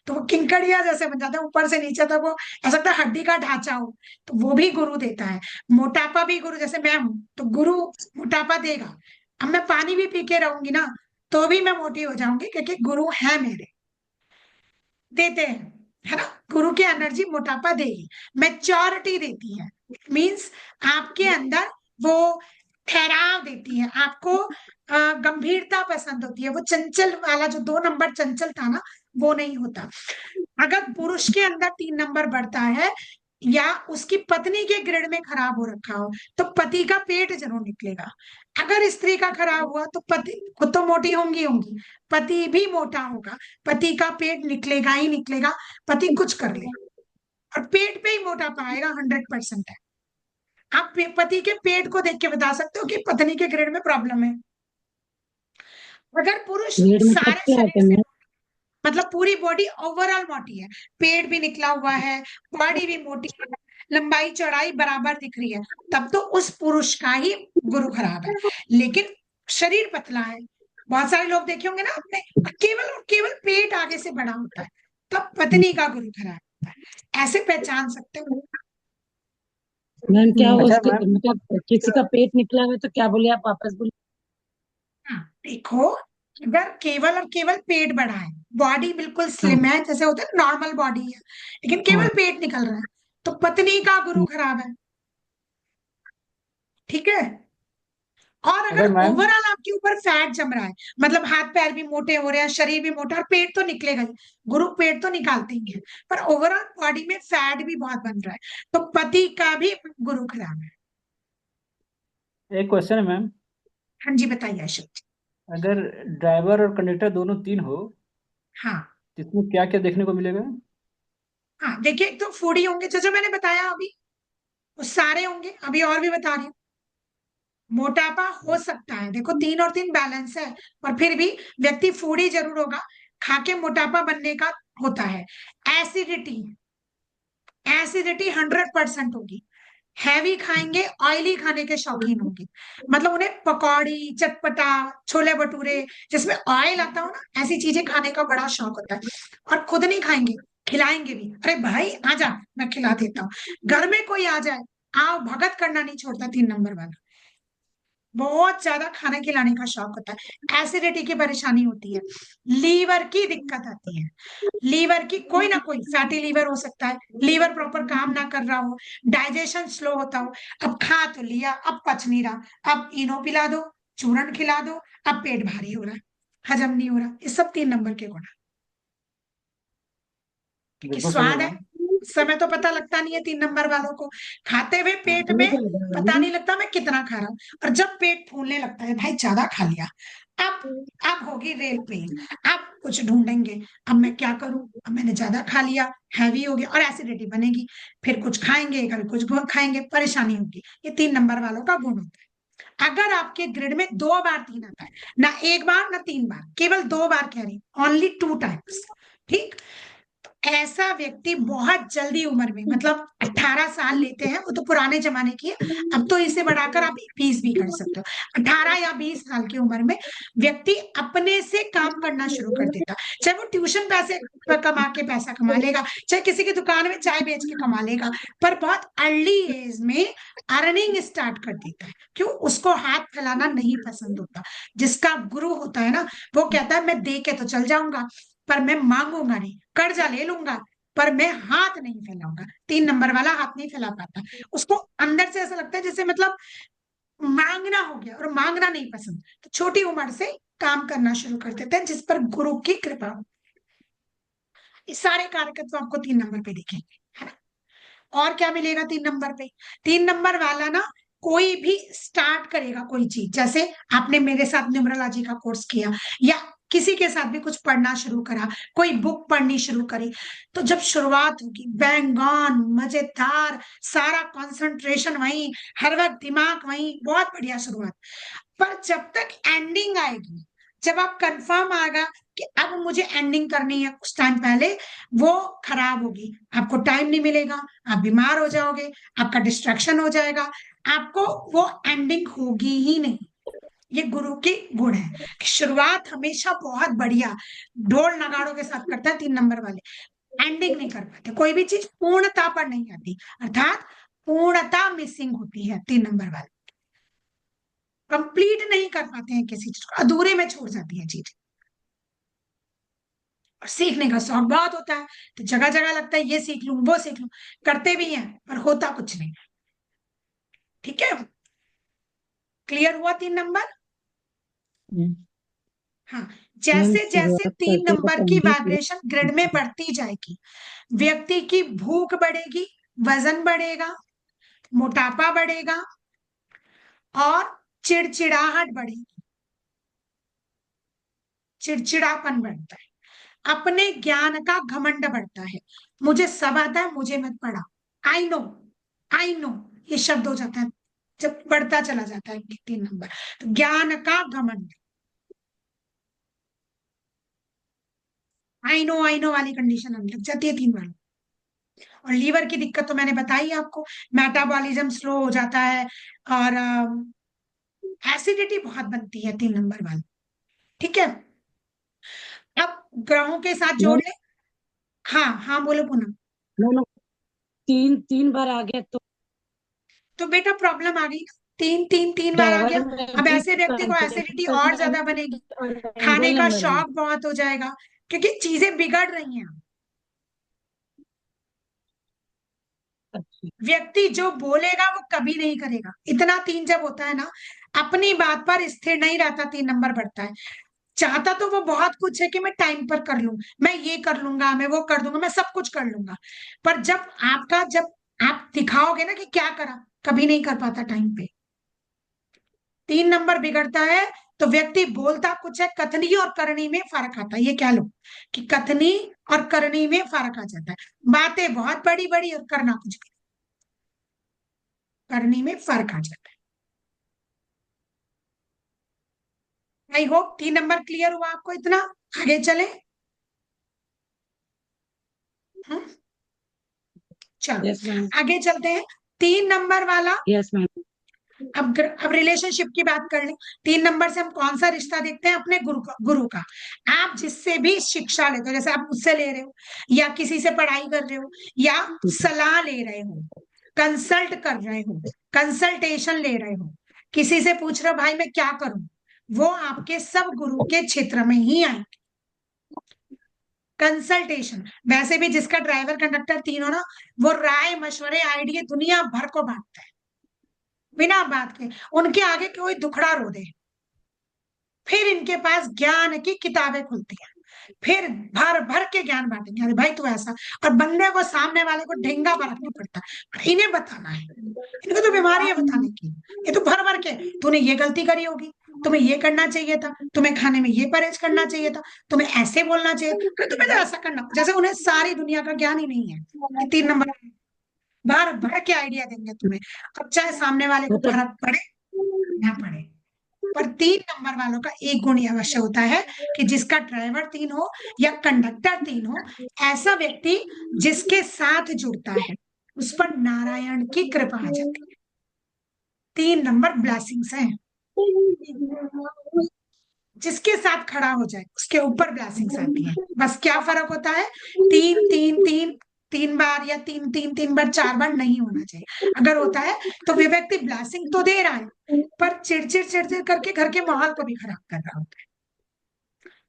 तो वो किंकड़िया जैसे बन जाते हैं, ऊपर से नीचे तक वो ऐसा लगता है हड्डी का ढांचा हो, तो वो भी गुरु देता है। मोटापा भी गुरु, जैसे मैं हूं तो गुरु मोटापा देगा। अब मैं पानी भी पी के रहूंगी ना, तो भी मैं मोटी हो जाऊंगी, क्योंकि गुरु है मेरे, देते हैं, है ना? गुरु की एनर्जी मोटापा देगी, मैच्योरिटी देती है, मीन्स आपके अंदर वो ठहराव देती है, आपको गंभीरता पसंद होती है, वो चंचल वाला जो 2 नंबर चंचल था ना, वो नहीं होता। अगर पुरुष के अंदर 3 नंबर बढ़ता है, या उसकी पत्नी के ग्रिड में खराब हो रखा हो, तो पति का पेट जरूर निकलेगा। अगर स्त्री का खराब हुआ तो पति खुद तो मोटी होंगी, पति भी मोटा होगा, पति का पेट निकलेगा ही निकलेगा, पति कुछ कर ले, और पेट पे ही मोटापा आएगा, 100% है। आप पति के पेट को देख के बता सकते हो कि पत्नी के ग्रिड में प्रॉब्लम है। अगर पुरुष पेट में सारे सबके आते शरीर से, हैं। मतलब पूरी बॉडी ओवरऑल मोटी है, पेट भी निकला हुआ है, बॉडी भी मोटी है, लंबाई चौड़ाई बराबर दिख रही है, तब तो उस पुरुष का ही गुरु खराब है। लेकिन शरीर पतला है, बहुत सारे लोग देखे होंगे ना अपने, केवल और केवल पेट आगे से बड़ा होता है, तब पत्नी का गुरु खराब होता है, ऐसे पहचान सकते हो। मैम क्या वो अच्छा उसके मैम, मतलब किसी का पेट निकला हुआ है तो क्या बोले आप वापस बोले? हाँ, देखो, अगर केवल और केवल पेट बढ़ा है, बॉडी बिल्कुल हाँ स्लिम है, जैसे होता है नॉर्मल बॉडी है, लेकिन केवल हाँ पेट निकल रहा है, तो पत्नी का गुरु खराब है। ठीक है। और अगर अगर मैम, ओवरऑल आपके ऊपर फैट जम रहा है, मतलब हाथ पैर भी मोटे हो रहे हैं, शरीर भी मोटा, और पेट तो निकलेगा ही, गुरु पेट तो निकालते ही है, पर ओवरऑल बॉडी में फैट भी बहुत बन रहा है, तो पति का भी गुरु खराब है। एक क्वेश्चन है मैम, हाँ जी, बताइए अशोक जी। अगर ड्राइवर और कंडक्टर दोनों 3 हो हाँ तो इसमें क्या क्या देखने को मिलेगा? हाँ, देखिए एक तो फूडी होंगे, जो जो मैंने बताया अभी, वो सारे होंगे, अभी और भी बता रही हूँ। मोटापा हो सकता है, देखो 3 और 3 बैलेंस है, और फिर भी व्यक्ति फूडी जरूर होगा, खा के मोटापा बनने का होता है। एसिडिटी, एसिडिटी 100% होगी। हैवी खाएंगे, ऑयली खाने के शौकीन होंगे, मतलब उन्हें पकौड़ी, चटपटा, छोले भटूरे जिसमें ऑयल आता हो ना, ऐसी चीजें खाने का बड़ा शौक होता है। और खुद नहीं खाएंगे, खिलाएंगे भी। अरे भाई आजा, मैं खिला देता हूँ। घर में कोई आ जाए, आओ, भगत करना नहीं छोड़ता 3 नंबर वाला। बहुत ज्यादा खाना खिलाने का शौक होता है। एसिडिटी की परेशानी होती है, लीवर की दिक्कत आती है। लीवर की कोई ना कोई फैटी लीवर हो सकता है, लीवर प्रॉपर काम ना कर रहा हो, डाइजेशन स्लो होता हो। अब खा तो लिया, अब पच नहीं रहा, अब इनो पिला दो, चूरन खिला दो, अब पेट भारी हो रहा है, हजम नहीं हो रहा। ये सब 3 नंबर के गुण हैं। क्योंकि बिल्कुल सही है स्वाद है, मैम। उस समय तो पता लगता नहीं है 3 नंबर वालों को, खाते हुए पेट में पता नहीं लगता मैं कितना खा रहा हूँ। और जब पेट फूलने लगता है, भाई ज्यादा खा लिया, अब होगी रेल पेन, अब कुछ ढूंढेंगे, अब मैं क्या करूं, अब मैंने ज्यादा खा लिया, हैवी हो गया, और एसिडिटी बनेगी। फिर कुछ खाएंगे, कभी कुछ खाएंगे, परेशानी होगी। ये 3 नंबर वालों का गुण होता है। अगर आपके ग्रिड में 2 बार 3 आता है, ना 1 बार ना 3 बार, केवल 2 बार कह रही, ओनली 2 टाइम्स, ठीक, ऐसा व्यक्ति बहुत जल्दी उम्र में, मतलब 18 साल लेते हैं, वो तो पुराने जमाने की है, अब तो इसे बढ़ाकर आप 20 भी कर सकते हो। 18 या 20 साल की उम्र में व्यक्ति अपने से काम करना शुरू कर देता, चाहे वो ट्यूशन पैसे कमा के पैसा कमा लेगा, चाहे किसी की दुकान में चाय बेच के कमा लेगा, पर बहुत अर्ली एज में अर्निंग स्टार्ट कर देता है। क्यों? उसको हाथ फैलाना नहीं पसंद होता। जिसका गुरु होता है ना, वो कहता है मैं दे के तो चल जाऊंगा, पर मैं मांगूंगा नहीं, कर्जा ले लूंगा, पर मैं हाथ नहीं फैलाऊंगा। 3 नंबर वाला हाथ नहीं फैला पाता, उसको अंदर से ऐसा लगता है जैसे मतलब मांगना हो गया, और मांगना नहीं पसंद, तो छोटी उम्र से काम करना शुरू कर देते हैं, जिस पर गुरु की कृपा हो। ये सारे कारकत्व आपको 3 नंबर पे दिखेंगे, है ना। और क्या मिलेगा 3 नंबर पे? 3 नंबर वाला ना, कोई भी स्टार्ट करेगा कोई चीज, जैसे आपने मेरे साथ न्यूमरोलॉजी का कोर्स किया, या किसी के साथ भी कुछ पढ़ना शुरू करा, कोई बुक पढ़नी शुरू करी, तो जब शुरुआत होगी बैंग ऑन, मजेदार, सारा कंसंट्रेशन वहीं, हर वक्त दिमाग वहीं, बहुत बढ़िया शुरुआत। पर जब तक एंडिंग आएगी, जब आप कंफर्म आएगा कि अब मुझे एंडिंग करनी है, उस टाइम पहले वो खराब होगी, आपको टाइम नहीं मिलेगा, आप बीमार हो जाओगे, आपका डिस्ट्रैक्शन हो जाएगा, आपको वो एंडिंग होगी ही नहीं। ये गुरु की गुण है कि शुरुआत हमेशा बहुत बढ़िया ढोल नगाड़ों के साथ करता है 3 नंबर वाले, एंडिंग नहीं कर पाते, कोई भी चीज पूर्णता पर नहीं आती, अर्थात पूर्णता मिसिंग होती है 3 नंबर वाले, कंप्लीट नहीं कर पाते हैं किसी चीज को, अधूरे में छोड़ जाती है चीज। और सीखने का शौक बहुत होता है, तो जगह जगह लगता है ये सीख लूं वो सीख लूं, करते भी हैं पर होता कुछ नहीं। ठीक है, क्लियर हुआ 3 नंबर? हाँ, मैम जैसे जैसे शुरुआत तीन करते नंबर खत्म की भी पूरा वाइब्रेशन ग्रिड में बढ़ती जाएगी, व्यक्ति की भूख बढ़ेगी, वजन बढ़ेगा, मोटापा बढ़ेगा, और चिड़चिड़ाहट बढ़ेगी, चिड़चिड़ापन बढ़ता है, अपने ज्ञान का घमंड बढ़ता है, मुझे सब आता है, मुझे मत पढ़ा, आई नो, आई नो, ये शब्द हो जाता है जब बढ़ता चला जाता है 3 नंबर, तो ज्ञान का घमंड, आई नो वाली कंडीशन आने लग जाती है 3 बार। और लीवर की दिक्कत तो मैंने बताई आपको, मेटाबॉलिज्म स्लो हो जाता है, और एसिडिटी बहुत बनती है 3 नंबर वाली। ठीक है, अब ग्रहों के साथ जोड़ मैम। ले। हाँ हाँ, बोलो पूनम। मैम 3 3 बार आ गया तो बेटा प्रॉब्लम आ गई ना, 3 3 3 बार आ ड्राइवर गया। में अब भी ऐसे व्यक्ति को एसिडिटी और कंडक्टर ज्यादा बनेगी, में खाने डबल का नंबर में। शौक बहुत हो जाएगा, क्योंकि चीजें बिगड़ रही हैं। अच्छा। व्यक्ति जो बोलेगा वो कभी नहीं करेगा, इतना 3 जब होता है ना, अपनी बात पर स्थिर नहीं रहता, 3 नंबर बढ़ता है। चाहता तो वो बहुत कुछ है कि मैं टाइम पर कर लूं, मैं ये कर लूंगा, मैं वो कर दूंगा, मैं सब कुछ कर लूंगा, पर जब आप दिखाओगे ना कि क्या करा, कभी नहीं कर पाता टाइम पे। 3 नंबर बिगड़ता है तो व्यक्ति बोलता कुछ है, कथनी और करनी में फर्क आता है। ये कह लो कि कथनी और करनी में फर्क आ जाता है। बातें बहुत बड़ी बड़ी और करना कुछ भी, करनी में फर्क आ जाता है। आई होप 3 नंबर क्लियर हुआ आपको। इतना आगे चले। चलो यस मैम। आगे चलते हैं। 3 नंबर वाला, यस मैम। अब रिलेशनशिप की बात कर लें। 3 नंबर से हम कौन सा रिश्ता देखते हैं? अपने गुरु का। आप जिससे भी शिक्षा लेते हो, जैसे आप मुझसे ले रहे हो, या किसी से पढ़ाई कर रहे हो, या सलाह ले रहे हो, कंसल्ट कर रहे हो, कंसल्टेशन ले रहे हो, किसी से पूछ रहे हो भाई मैं क्या करूं, वो आपके सब गुरु के क्षेत्र में ही आएंगे। कंसल्टेशन, वैसे भी जिसका ड्राइवर कंडक्टर 3 हो ना, वो राय मशवरे आइडिया दुनिया भर को बांटता है बिना बात के। उनके आगे कोई दुखड़ा रो दे, फिर इनके पास ज्ञान की किताबें खुलती हैं, फिर भर भर के ज्ञान बांटेंगे। अरे भाई तू ऐसा, और बंदे को, सामने वाले को ढेंगा बरतना पड़ता है। इन्हें बताना है, इनको तो बीमारी है बताने की। ये तो भर भर के, तूने ये गलती करी होगी, तुम्हें ये करना चाहिए था, तुम्हें खाने में ये परहेज करना चाहिए था, तुम्हें ऐसे बोलना चाहिए, अरे तुम्हें तो ऐसा करना, जैसे उन्हें सारी दुनिया का ज्ञान ही नहीं है। ये 3 नंबर भर भर के आइडिया देंगे तुम्हें। अब चाहे सामने वाले को फर्क पड़े ना पड़े, पर 3 नंबर वालों का एक गुण ये अवश्य होता है कि जिसका ड्राइवर 3 हो या कंडक्टर 3 हो, ऐसा व्यक्ति जिसके साथ जुड़ता है उस पर नारायण की कृपा आ जाती है। 3 नंबर ब्लेसिंग्स हैं। जिसके साथ खड़ा हो जाए उसके ऊपर ब्लेसिंग्स आती है। बस क्या फर्क होता है? 3 3 3 3 बार, या 3 3 3 बार, 4 बार नहीं होना चाहिए। अगर होता है तो वे व्यक्ति ब्लेसिंग तो दे रहा है, पर चिड़चिड़ चिड़चिड़ करके घर के माहौल को भी खराब कर रहा होता है।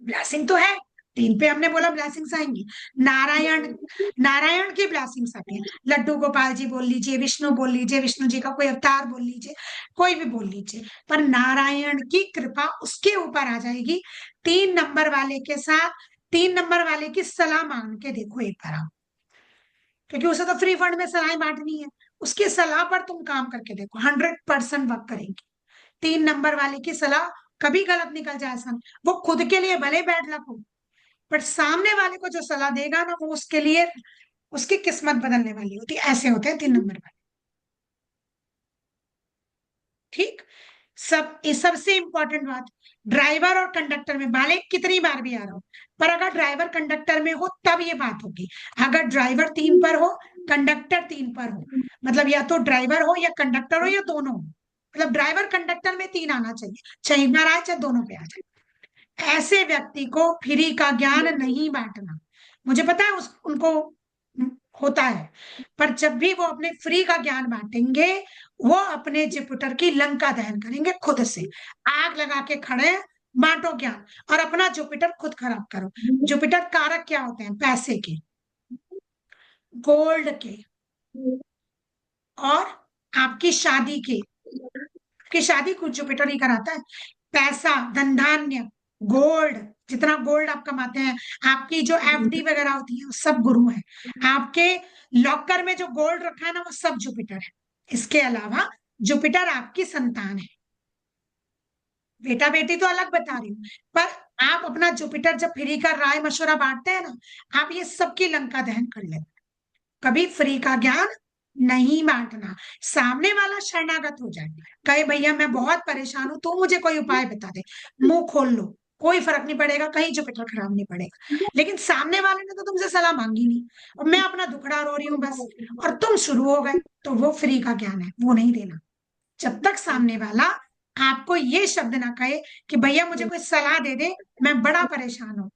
ब्लेसिंग तो है, 3 पे हमने बोला ब्लेसिंग्स आएंगी। नारायण, नारायण की ब्लेसिंग्स आती है। लड्डू गोपाल जी बोल लीजिए, विष्णु बोल लीजिए, विष्णु जी का कोई अवतार बोल लीजिए, कोई भी बोल लीजिए, पर नारायण की कृपा उसके ऊपर आ जाएगी। 3 नंबर वाले के साथ 3 नंबर वाले की सलाह मांग के देखो एक बार आप, क्योंकि उसे तो फ्री फंड में सलाह बांटनी है। उसकी सलाह पर तुम काम करके देखो, 100% वर्क करेंगे। 3 नंबर वाले की सलाह कभी गलत निकल जाए सन, वो खुद के लिए भले बैड लक हो, पर सामने वाले को जो सलाह देगा ना, वो उसके लिए, उसकी किस्मत बदलने वाली होती है। ऐसे होते हैं 3 नंबर वाले। ठीक। सबसे इंपॉर्टेंट बात, ड्राइवर और कंडक्टर में भले कितनी बार भी आ रहा हो, पर अगर ड्राइवर कंडक्टर में हो तब ये बात होगी। अगर ड्राइवर 3 पर हो, कंडक्टर 3 पर हो, मतलब या तो ड्राइवर हो या कंडक्टर हो या दोनों हो, मतलब ड्राइवर कंडक्टर में 3 आना चाहिए, चाहे एक बार आए चाहे दोनों पे आ जाए। ऐसे व्यक्ति को फ्री का ज्ञान नहीं बांटना। मुझे पता है उनको होता है, पर जब भी वो अपने फ्री का ज्ञान बांटेंगे, वो अपने जुपिटर की लंका दहन करेंगे खुद से। आग लगा के खड़े, बांटो ज्ञान और अपना जुपिटर खुद खराब करो। जुपिटर कारक क्या होते हैं? पैसे के, गोल्ड के, और आपकी शादी के। आपकी शादी कुछ जुपिटर ही कराता है। पैसा, धन धान्य, गोल्ड, जितना गोल्ड आप कमाते हैं, आपकी जो एफडी वगैरह होती है, वो सब गुरु है। आपके लॉकर में जो गोल्ड रखा है ना, वो सब जुपिटर है। इसके अलावा जुपिटर आपकी संतान है। बेटा बेटी तो अलग बता रही हूँ, पर आप अपना जुपिटर जब फ्री का राय मशवरा बांटते हैं ना, आप ये सबकी लंका दहन कर लेते हैं। कभी फ्री का ज्ञान नहीं बांटना। सामने वाला शरणागत हो जाए, कहे भैया मैं बहुत परेशान हूं, तू मुझे कोई उपाय बता दे, मुंह खोल लो, कोई फर्क नहीं पड़ेगा, कहीं जुपिटर खराब नहीं पड़ेगा। लेकिन सामने वाले ने तो तुमसे सलाह मांगी नहीं, और मैं अपना दुखड़ा रो रही हूँ बस, और तुम शुरू हो गए, तो वो फ्री का ज्ञान है, वो नहीं देना। जब तक सामने वाला आपको ये शब्द ना कहे कि भैया मुझे कोई सलाह दे दे, मैं बड़ा परेशान हूं,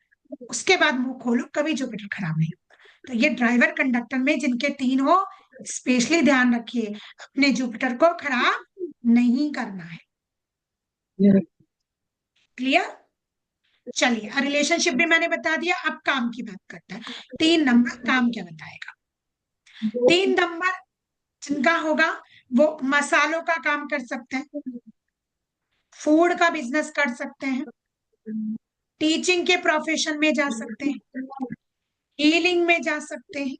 उसके बाद मुंह खोलो, कभी जुपिटर खराब नहीं होगा। तो ये ड्राइवर कंडक्टर में जिनके 3 हो, स्पेशली ध्यान रखिए, अपने जुपिटर को खराब नहीं करना है। क्लियर? चलिए, रिलेशनशिप भी मैंने बता दिया, अब काम की बात करता है। 3 नंबर काम क्या बताएगा? 3 नंबर जिनका होगा वो मसालों का काम कर सकते हैं, फूड का बिजनेस कर सकते हैं, टीचिंग के प्रोफेशन में जा सकते हैं, हीलिंग में जा सकते हैं।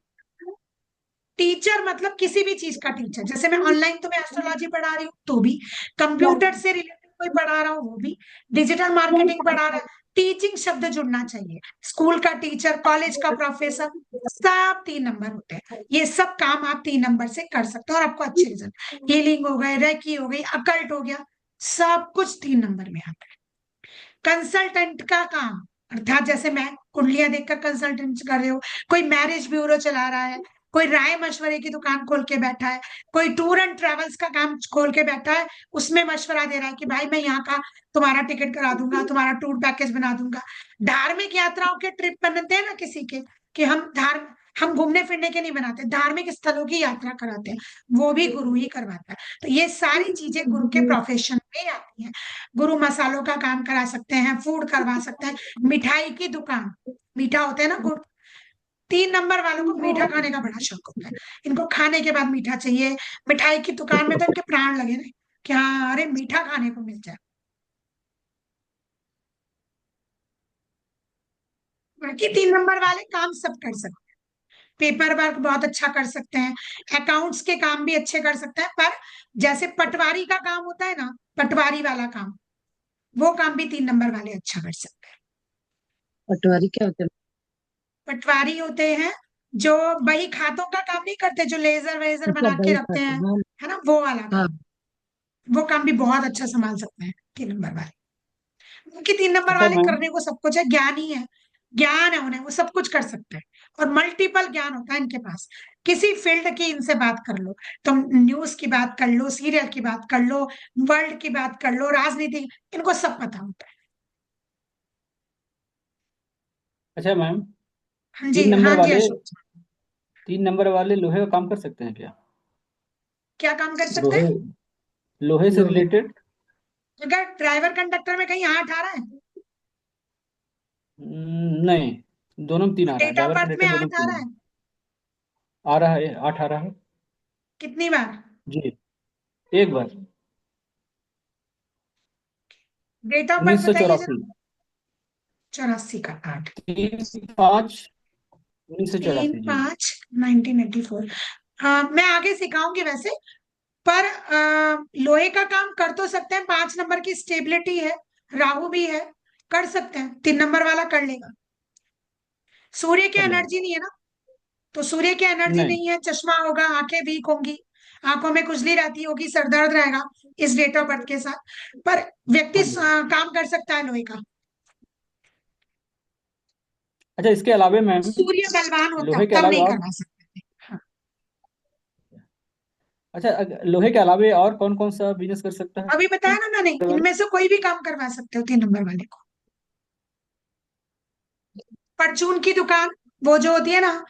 टीचर मतलब किसी भी चीज का टीचर, जैसे मैं ऑनलाइन तुम्हें एस्ट्रोलॉजी पढ़ा रही हूँ तो भी, कंप्यूटर से रिलेटेड कोई पढ़ा रहा हो वो भी, डिजिटल मार्केटिंग पढ़ा रहा है, टीचिंग शब्द जुड़ना चाहिए, स्कूल का टीचर, कॉलेज का प्रोफेसर, सब 3 नंबर होते हैं। ये सब काम आप 3 नंबर से कर सकते हो और आपको अच्छे रिजल्ट, हीलिंग हो गए, रेकी हो गई, अकल्ट हो गया, सब कुछ 3 नंबर में आता है। कंसल्टेंट का काम, अर्थात जैसे मैं कुंडलियां देखकर कंसल्टेंट कर रहे हो, कोई मैरिज ब्यूरो चला रहा है, कोई राय मशवरे की दुकान खोल के बैठा है, कोई टूर एंड ट्रेवल्स का काम खोल के बैठा है, उसमें मशवरा दे रहा है कि भाई मैं यहाँ का तुम्हारा टिकट करा दूंगा, तुम्हारा टूर पैकेज बना दूंगा। धार्मिक यात्राओं के ट्रिप बनते हैं ना किसी के, कि हम घूमने फिरने के नहीं बनाते, धार्मिक स्थलों की यात्रा कराते हैं, वो भी गुरु ही करवाता है। तो ये सारी चीजें गुरु के प्रोफेशन में आती हैं। गुरु मसालों का काम करा सकते हैं, फूड करवा सकते हैं, मिठाई की दुकान, मीठा होता है ना गुड़, 3 नंबर वालों को मीठा खाने का बड़ा शौक होता है, इनको खाने के बाद मीठा चाहिए, मिठाई की दुकान में तो इनके प्राण लगे ना, कि हाँ अरे मीठा खाने को मिल जाए। बाकी 3 नंबर वाले काम सब कर सकते हैं, पेपर वर्क बहुत अच्छा कर सकते हैं, अकाउंट्स के काम भी अच्छे कर सकते हैं, पर जैसे पटवारी का काम होता है ना, पटवारी वाला काम, वो काम भी 3 नंबर वाले अच्छा कर सकते हैं। पटवारी क्या होता है? पटवारी होते हैं जो बही खातों का काम नहीं करते, जो लेजर वेजर अच्छा, बना के बही रखते खाते हैं, हाँ। है ना, वो वाला काम, हाँ, वो काम भी बहुत अच्छा संभाल सकते हैं 3 नंबर वाले। क्योंकि 3 नंबर अच्छा वाले मैम, करने को सब कुछ है, ज्ञानी है, ज्ञान है उन्हें, वो सब कुछ कर सकते हैं, और मल्टीपल ज्ञान होता है इनके पास। किसी फील्ड की इनसे बात कर लो, तुम न्यूज की बात कर लो, सीरियल की बात कर लो, वर्ल्ड की बात कर लो, राजनीति, इनको सब पता होता है। अच्छा मैम, हाँ तीन जी, नंबर हाँ जी वाले अशोक जी। 3 नंबर वाले लोहे का काम कर सकते हैं क्या? क्या काम कर सकते लोहे, हैं? लोहे से लोहे रिलेटेड? अगर ड्राइवर कंडक्टर में कहीं हाथ आ रहा है, नहीं, दोनों में 3 आ रहा है, डेट ऑफ ड्राइवर के बर्थ में रिलेटेड दोनों में हाथ आ 3 रहा है। है, आ रहा है, 8 आ रहा है। कितनी बार? जी, एक बार। डेट ऑफ बर्थ उन्नीस सौ बताइए जरा। चौरासी 84 का 8, 3/5/1984 जी। 3/5/1984। मैं आगे सिखाऊंगी वैसे, पर लोहे का काम कर तो सकते हैं, 5 नंबर की स्टेबिलिटी है, राहु भी है, कर सकते हैं, 3 नंबर वाला कर लेगा। सूर्य की कर लेगा। एनर्जी नहीं है ना, तो सूर्य की एनर्जी नहीं। नहीं है, चश्मा होगा, आंखें वीक होंगी, आंखों में खुजली रहती होगी, सर दर्द रहेगा इस डेट ऑफ बर्थ के साथ, पर व्यक्ति हाँ जी। काम कर सकता है लोहे का। अच्छा, इसके अलावा मैम, सूर्य बलवान होता लोहे के तब नहीं अलावा और, करवा सकते। हाँ, अच्छा लोहे के अलावा और कौन कौन सा बिजनेस कर सकता है? अभी बताया ना मैंने, इनमें से कोई भी काम करवा सकते हो 3 नंबर वाले को। परचून की दुकान, वो जो होती है ना,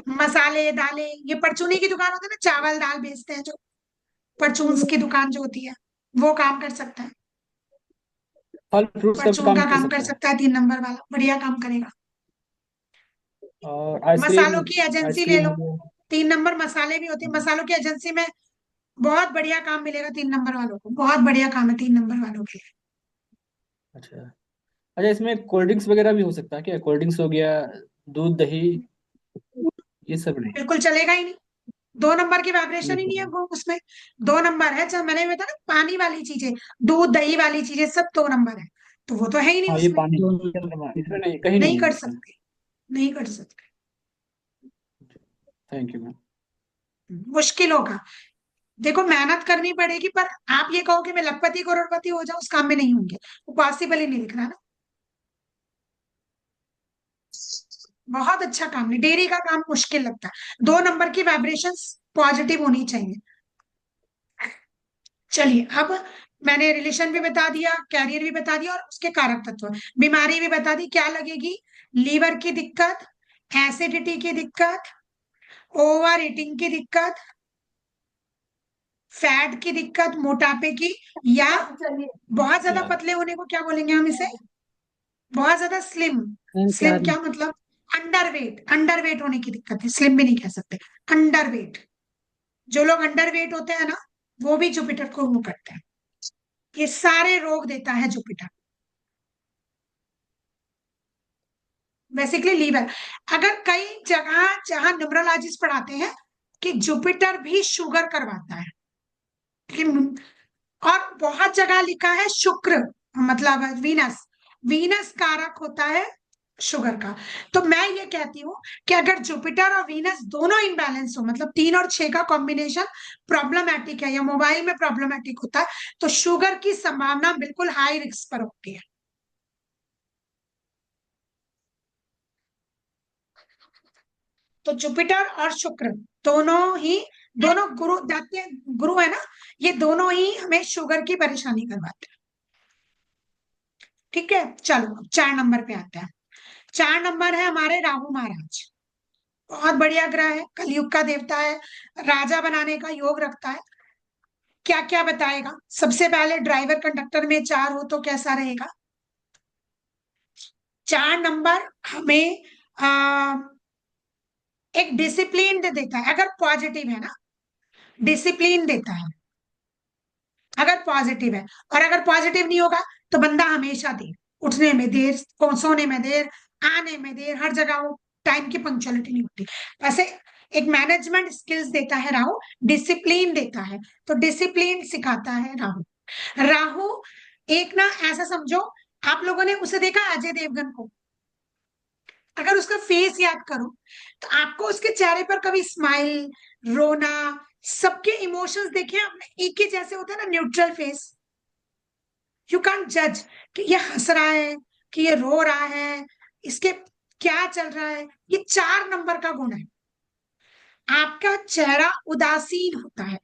मसाले दालें, ये परचूनी की दुकान होती है ना, चावल दाल बेचते हैं जो, परचून्स की दुकान जो होती है, वो काम कर सकता है। फल फ्रूट्स का भी परचून काम का कर काम कर सकता है? सकता है 3 नंबर वाला, बढ़िया काम करेगा। और आइसक्रीम, मसालों की एजेंसी ले आइसक्रीम लो, हो गया। 3 नंबर मसाले भी होते हैं, मसालों की एजेंसी में बहुत बढ़िया काम मिलेगा 3 नंबर वालों को, बहुत बढ़िया काम है 3 नंबर वालों के लिए। अच्छा, अच्छा इसमें कोल्ड ड्रिंक्स वगैरह भी हो सकता है क्या? कोल्ड ड्रिंक्स हो गया, दूध दही, ये सब नहीं? बिल्कुल चलेगा ही नहीं, 2 नंबर की वाइब्रेशन ही नहीं है बिल्कुल। वो उसमें। 2 नंबर है, जब मैंने बताया ना, पानी वाली चीजें, दूध दही वाली चीजें सब 2 नंबर है, तो वो तो है ही नहीं हाँ, ये उसमें, पानी दोनों चंद्रमा इसमें नहीं, कहीं नहीं नहीं है कर इसमें। सकते, नहीं कर सकते। Thank you ma'am. मुश्किल होगा, देखो मेहनत करनी पड़ेगी, पर आप ये कहो कि मैं लखपति करोड़पति हो जाऊं, उस काम में नहीं होंगे, वो पॉसिबल ही नहीं दिख रहा ना। बहुत अच्छा काम नहीं, डेयरी का काम मुश्किल लगता है, 2 नंबर की वाइब्रेशंस पॉजिटिव होनी चाहिए। चलिए, अब मैंने रिलेशन भी बता दिया, कैरियर भी बता दिया, और उसके कारक तत्व, बीमारी भी बता दी क्या लगेगी, लीवर की दिक्कत, एसिडिटी की दिक्कत, ओवर ईटिंग की दिक्कत, फैट की दिक्कत, मोटापे की, या बहुत ज्यादा पतले होने को क्या बोलेंगे हम इसे, बहुत ज्यादा स्लिम। स्लिम अहंकार। क्या मतलब, अंडरवेट, अंडरवेट होने की दिक्कत है, स्लिम भी नहीं कह सकते, अंडरवेट। जो लोग अंडरवेट होते हैं ना, वो भी जुपिटर को वो करते हैं, ये सारे रोग देता है जुपिटर, बेसिकली लीवर। अगर कई जगह जहां न्यूमरोलॉजिस्ट पढ़ाते हैं कि जुपिटर भी शुगर करवाता है, लेकिन और बहुत जगह लिखा है शुक्र, मतलब वीनस। वीनस कारक होता है शुगर का। तो मैं ये कहती हूँ कि अगर जुपिटर और वीनस दोनों इनबैलेंस हो, मतलब 3 और 6 का कॉम्बिनेशन प्रॉब्लमैटिक है या मोबाइल में प्रॉब्लमैटिक होता है, तो शुगर की संभावना बिल्कुल हाई रिस्क पर होती है। तो जुपिटर और शुक्र दोनों गुरु जाते, गुरु है ना, ये दोनों ही हमें शुगर की परेशानी करवाते हैं। ठीक है, चलो 4 नंबर पे आते हैं। 4 नंबर है हमारे राहु महाराज। बहुत बढ़िया ग्रह है, कलयुग का देवता है, राजा बनाने का योग रखता है। क्या क्या बताएगा? सबसे पहले ड्राइवर कंडक्टर में 4 हो तो कैसा रहेगा? 4 नंबर हमें आ, एक डिसिप्लिन देता है, अगर पॉजिटिव है ना, डिसिप्लिन देता है अगर पॉजिटिव है। और अगर पॉजिटिव नहीं होगा तो बंदा हमेशा देर, उठने में देर, सोने में देर, आने में देर, हर जगह वो टाइम की पंक्चुअलिटी नहीं होती। वैसे एक मैनेजमेंट स्किल्स देता है राहु, डिसिप्लिन देता है, तो डिसिप्लिन सिखाता है राहु। राहु एक ना, ऐसा समझो, आप लोगों ने उसे देखा अजय देवगन को, अगर उसका फेस याद करो तो आपको उसके चेहरे पर कभी स्माइल, रोना, सबके इमोशंस देखे आपने, एक ही जैसे होता है ना, न्यूट्रल फेस। यू कैन जज कि ये हंस रहा है कि ये रो रहा है, इसके क्या चल रहा है। ये 4 नंबर का गुण है। आपका चेहरा उदासीन होता है,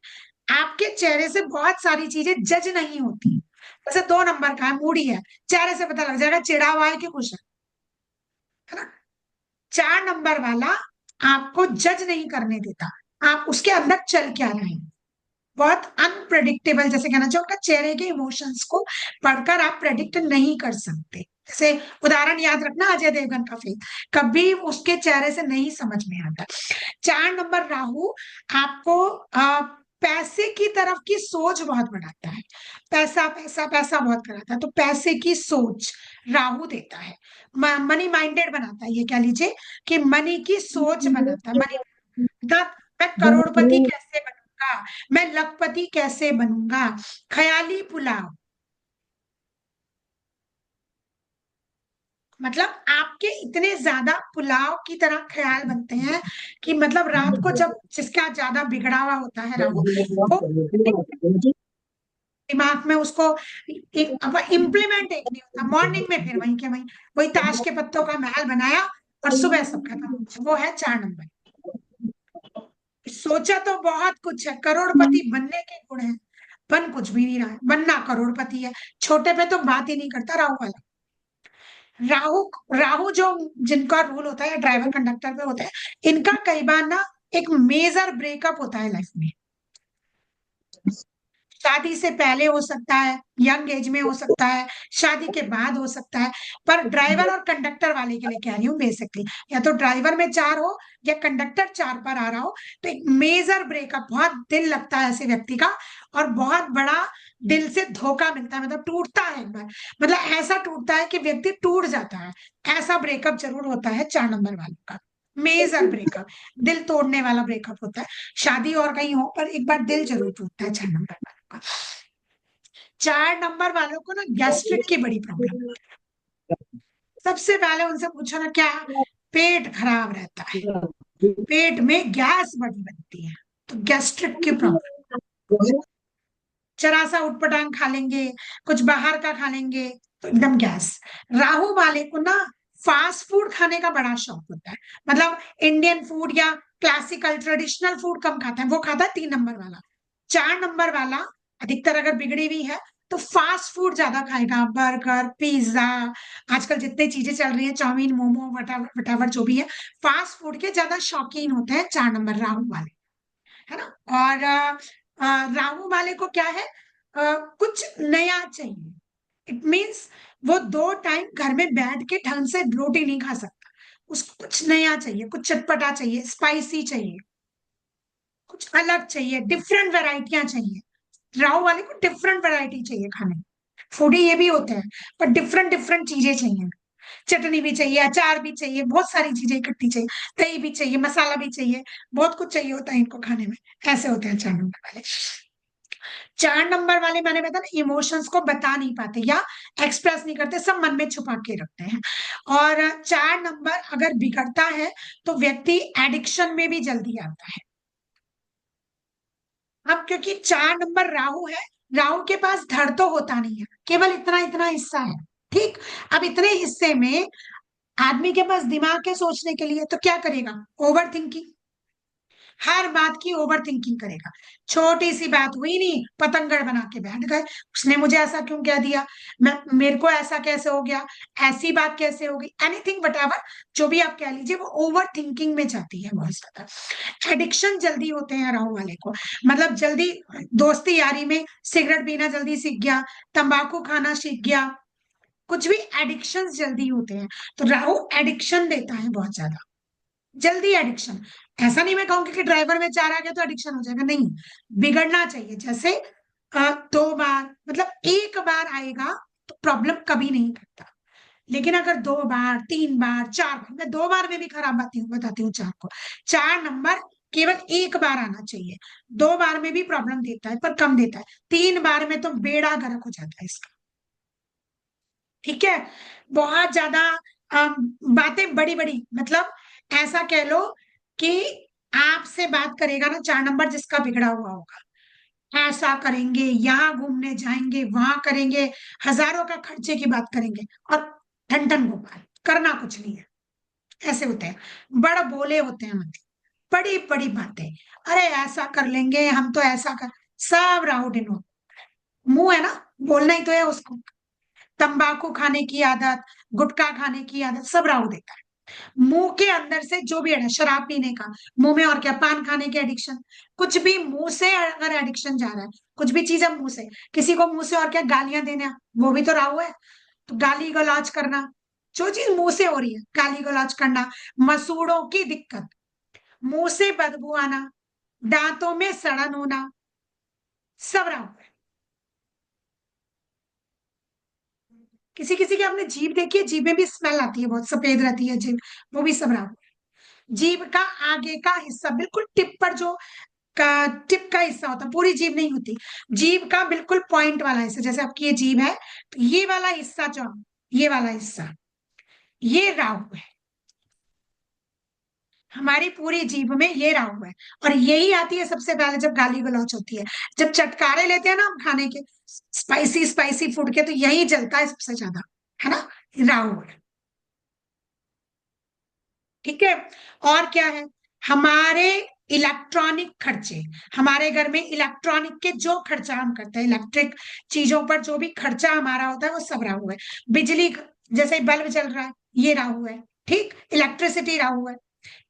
आपके चेहरे से बहुत सारी चीजें जज नहीं होती। जैसे 2 नंबर का है, मूडी है, चेहरे से पता लग जाएगा चिढ़ा हुआ है कि खुश है ना। 4 नंबर वाला आपको जज नहीं करने देता, आप उसके अंदर चल क्या रहे हैं। बहुत अनप्रेडिक्टेबल, जैसे कहना चाहिए, उनका चेहरे के इमोशंस को पढ़कर आप प्रेडिक्ट नहीं कर सकते। जैसे उदाहरण याद रखना, अजय देवगन का फेस कभी उसके चेहरे से नहीं समझ में आता। 4 नंबर राहु आपको पैसे की तरफ की सोच बहुत बढ़ाता है, पैसा पैसा पैसा बहुत कराता है, तो पैसे की सोच राहु देता है, मनी माइंडेड बनाता है। ये कह लीजिए कि मनी की सोच बनाता है। मनी, मैं करोड़पति कैसे बनूंगा, मैं लखपति कैसे बनूंगा, ख्याली पुलाव, मतलब आपके इतने ज्यादा पुलाव की तरह ख्याल बनते हैं कि मतलब रात को जब जिसका ज्यादा बिगड़ा हुआ होता है राहु, वो दिमाग में उसको इम्प्लीमेंट एक नहीं होता, मॉर्निंग में फिर वही के वही, वही ताश के पत्तों का महल बनाया और सुबह सब खत्म। वो है 4 नंबर। सोचा तो बहुत कुछ है, करोड़पति बनने के गुण है, बन कुछ भी नहीं रहा है, बनना करोड़पति है। छोटे पे तो बात ही नहीं करता राहु वाला। राहु राहु जो जिनका रूल होता है, ड्राइवर कंडक्टर पे होता है, इनका कई बार ना एक मेजर ब्रेकअप होता है लाइफ में। शादी से पहले हो सकता है, यंग एज में हो सकता है, शादी के बाद हो सकता है। पर ड्राइवर और कंडक्टर वाले के लिए कह रही हूँ बेसिकली, या तो ड्राइवर में 4 हो या कंडक्टर 4 पर आ रहा हो, तो एक मेजर ब्रेकअप, बहुत दिल लगता है ऐसे व्यक्ति का, और बहुत बड़ा दिल से धोखा मिलता है, मतलब टूटता है एक बार, मतलब ऐसा टूटता है कि व्यक्ति टूट जाता है। ऐसा ब्रेकअप जरूर होता है 4 नंबर वालों का, मेजर ब्रेकअप, दिल तोड़ने वाला ब्रेकअप होता है। शादी और कहीं हो, पर एक बार दिल जरूर टूटता है 4 नंबर वालों का। 4 नंबर वालों को ना गैस्ट्रिक की बड़ी प्रॉब्लम है। सबसे पहले उनसे पूछो ना, क्या पेट खराब रहता है, पेट में गैस बड़ी बनती है, तो गैस्ट्रिक की प्रॉब्लम। जरा सा उटपटांग खा लेंगे, कुछ बाहर का खा लेंगे तो एकदम गैस। राहु वाले को ना फास्ट फूड खाने का बड़ा शौक होता है, मतलब इंडियन फूड या क्लासिकल ट्रेडिशनल फूड कम खाता है, वो खाता है 3 नंबर वाला। 4 नंबर वाला अधिकतर अगर बिगड़ी हुई है तो फास्ट फूड ज्यादा खाएगा, बर्गर, पिज्जा, आजकल जितनी चीजें चल रही है, चाउमीन, मोमो, वटावर वटावर जो भी है, फास्ट फूड के ज्यादा शौकीन होते हैं 4 नंबर राहु वाले, है ना। और राहु वाले को क्या है, कुछ नया चाहिए। इट मीन्स वो 2 टाइम घर में बैठ के ढंग से रोटी नहीं खा सकता, उसको कुछ नया चाहिए, कुछ चटपटा चाहिए, स्पाइसी चाहिए, कुछ अलग चाहिए, डिफरेंट वैरायटियां चाहिए। राहु वाले को डिफरेंट वैरायटी चाहिए खाने में। फूडी ये भी होते हैं, पर डिफरेंट डिफरेंट चीजें चाहिए, चटनी भी चाहिए, अचार भी चाहिए, बहुत सारी चीजें इकट्ठी चाहिए, दही भी चाहिए, मसाला भी चाहिए, बहुत कुछ चाहिए होता है इनको खाने में। ऐसे होते हैं 4 नंबर वाले। 4 नंबर वाले मैंने बताया ना, इमोशंस को बता नहीं पाते या एक्सप्रेस नहीं करते, सब मन में छुपा के रखते हैं। और 4 नंबर अगर बिगड़ता है तो व्यक्ति एडिक्शन में भी जल्दी आता है। अब क्योंकि 4 नंबर राहु है, राहु के पास धड़ तो होता नहीं है, केवल इतना इतना हिस्सा है। ठीक, अब इतने हिस्से में आदमी के पास दिमाग है सोचने के लिए, तो क्या करेगा? ओवर थिंकिंग, हर बात की ओवर थिंकिंग करेगा। छोटी सी बात हुई नहीं, पतंगड़ बना के बैठ गए, उसने मुझे ऐसा क्यों कह दिया, मैं मेरे को ऐसा कैसे हो गया, ऐसी बात कैसे हो गई, एनीथिंग वटएवर जो भी आप कह लीजिए, वो ओवर थिंकिंग में जाती है बहुत ज्यादा। एडिक्शन जल्दी होते हैं राहु वाले को, मतलब जल्दी दोस्ती यारी में सिगरेट पीना जल्दी सीख गया, तंबाकू खाना सीख गया, कुछ भी एडिक्शन जल्दी होते हैं। तो राहु एडिक्शन देता है बहुत ज्यादा, जल्दी एडिक्शन। ऐसा नहीं मैं कहूंगी कि ड्राइवर में 4 आ गया तो एडिक्शन हो जाएगा, नहीं, बिगड़ना चाहिए। जैसे 2 बार, मतलब 1 बार आएगा तो प्रॉब्लम कभी नहीं करता, लेकिन अगर 2 बार, 3 बार, 4 बार, मैं 2 बार में भी खराब बताती हूँ 4 को। 4 नंबर केवल 1 बार आना चाहिए, 2 बार में भी प्रॉब्लम देता है पर कम देता है, 3 बार में तो बेड़ा गर्क हो जाता है इसका। ठीक है, बहुत ज्यादा बातें बड़ी बड़ी, मतलब ऐसा कह लो कि आपसे बात करेगा ना 4 नंबर जिसका बिगड़ा हुआ होगा, ऐसा करेंगे, यहाँ घूमने जाएंगे, वहां करेंगे, हजारों का खर्चे की बात करेंगे, और ठन ठन गोपाल, करना कुछ नहीं है। ऐसे होते हैं, बड़ा बोले होते हैं, मतलब बड़ी बड़ी बातें, अरे ऐसा कर लेंगे हम, तो ऐसा कर, सब राहु डिनोट, मुंह है ना, बोलना ही तो है उसको। तंबाकू खाने की आदत, गुटखा खाने की आदत, सब राहु देता है। मुंह के अंदर से जो भी है, शराब पीने का मुंह में, और क्या, पान खाने के एडिक्शन, कुछ भी मुंह से अगर एडिक्शन जा रहा है, कुछ भी चीज है मुंह से, किसी को मुंह से, और क्या, गालियां देना, वो भी तो राहु है। तो गाली गलौज करना, जो चीज मुंह से हो रही है, गाली गलौज करना, मसूड़ों की दिक्कत, मुंह से बदबू आना, दांतों में सड़न होना, सब राहु है। किसी किसी की आपने जीभ देखी है, जीभ में भी स्मेल आती है, बहुत सफेद रहती है जीभ, वो भी सब राहु है। जीभ का आगे का हिस्सा, बिल्कुल टिप पर जो का टिप का हिस्सा होता है, पूरी जीभ नहीं होती, जीभ का बिल्कुल पॉइंट वाला हिस्सा, जैसे आपकी ये जीभ है, तो ये वाला हिस्सा जो, ये वाला हिस्सा, ये राहु है। हमारी पूरी जीभ में ये राहु है, और यही आती है सबसे पहले जब गाली गलौच होती है, जब चटकारे लेते हैं ना हम खाने के, स्पाइसी स्पाइसी फूड के, तो यही जलता है सबसे ज्यादा, है ना, राहु है। ठीक है, और क्या है, हमारे इलेक्ट्रॉनिक खर्चे, हमारे घर में इलेक्ट्रॉनिक के जो खर्चा हम करते हैं, इलेक्ट्रिक चीजों पर जो भी खर्चा हमारा होता है, वो सब राहु है। बिजली, जैसे बल्ब जल रहा है, ये राहु है। ठीक, इलेक्ट्रिसिटी राहु है,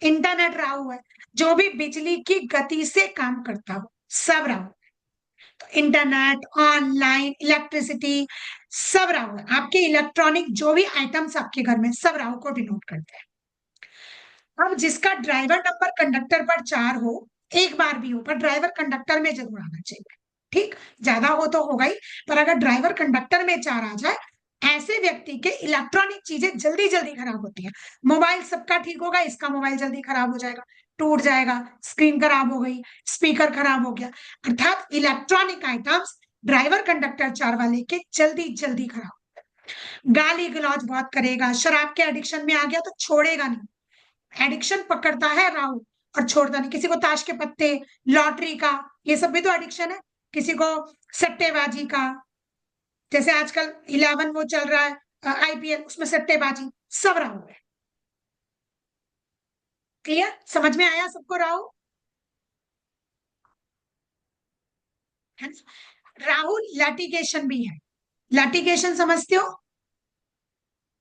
इंटरनेट राहु है, जो भी बिजली की गति से काम करता हो, सब राहु है। तो इंटरनेट, ऑनलाइन, इलेक्ट्रिसिटी, सब राहु है। आपके इलेक्ट्रॉनिक जो भी आइटम्स आपके घर में, सब राहु को डिनोट करते हैं। अब जिसका ड्राइवर नंबर कंडक्टर पर 4 हो, एक बार भी हो, पर ड्राइवर कंडक्टर में जरूर आना चाहिए। ठीक, ज्यादा हो तो होगा ही, पर अगर ड्राइवर कंडक्टर में 4 आ जाए, ऐसे व्यक्ति के इलेक्ट्रॉनिक चीजें जल्दी जल्दी खराब होती है। मोबाइल सबका ठीक होगा, इसका मोबाइल जल्दी खराब हो जाएगा, टूट जाएगा, स्क्रीन खराब हो गई, स्पीकर खराब हो गया, अर्थात इलेक्ट्रॉनिक आइटम्स ड्राइवर कंडक्टर 4 वाले के जल्दी जल्दी खराब। गाली गलौज बहुत करेगा, शराब के एडिक्शन में आ गया तो छोड़ेगा नहीं, एडिक्शन पकड़ता है राहु और छोड़ता नहीं। किसी को ताश के पत्ते, लॉटरी का, ये सब भी तो एडिक्शन है। किसी को सट्टेबाजी का, जैसे आजकल 11 वो चल रहा है आईपीएल, उसमें सट्टेबाजी, सब राहु है। क्लियर, समझ में आया सबको राहु है ना? राहु लैटिगेशन भी है, लैटिगेशन समझते हो,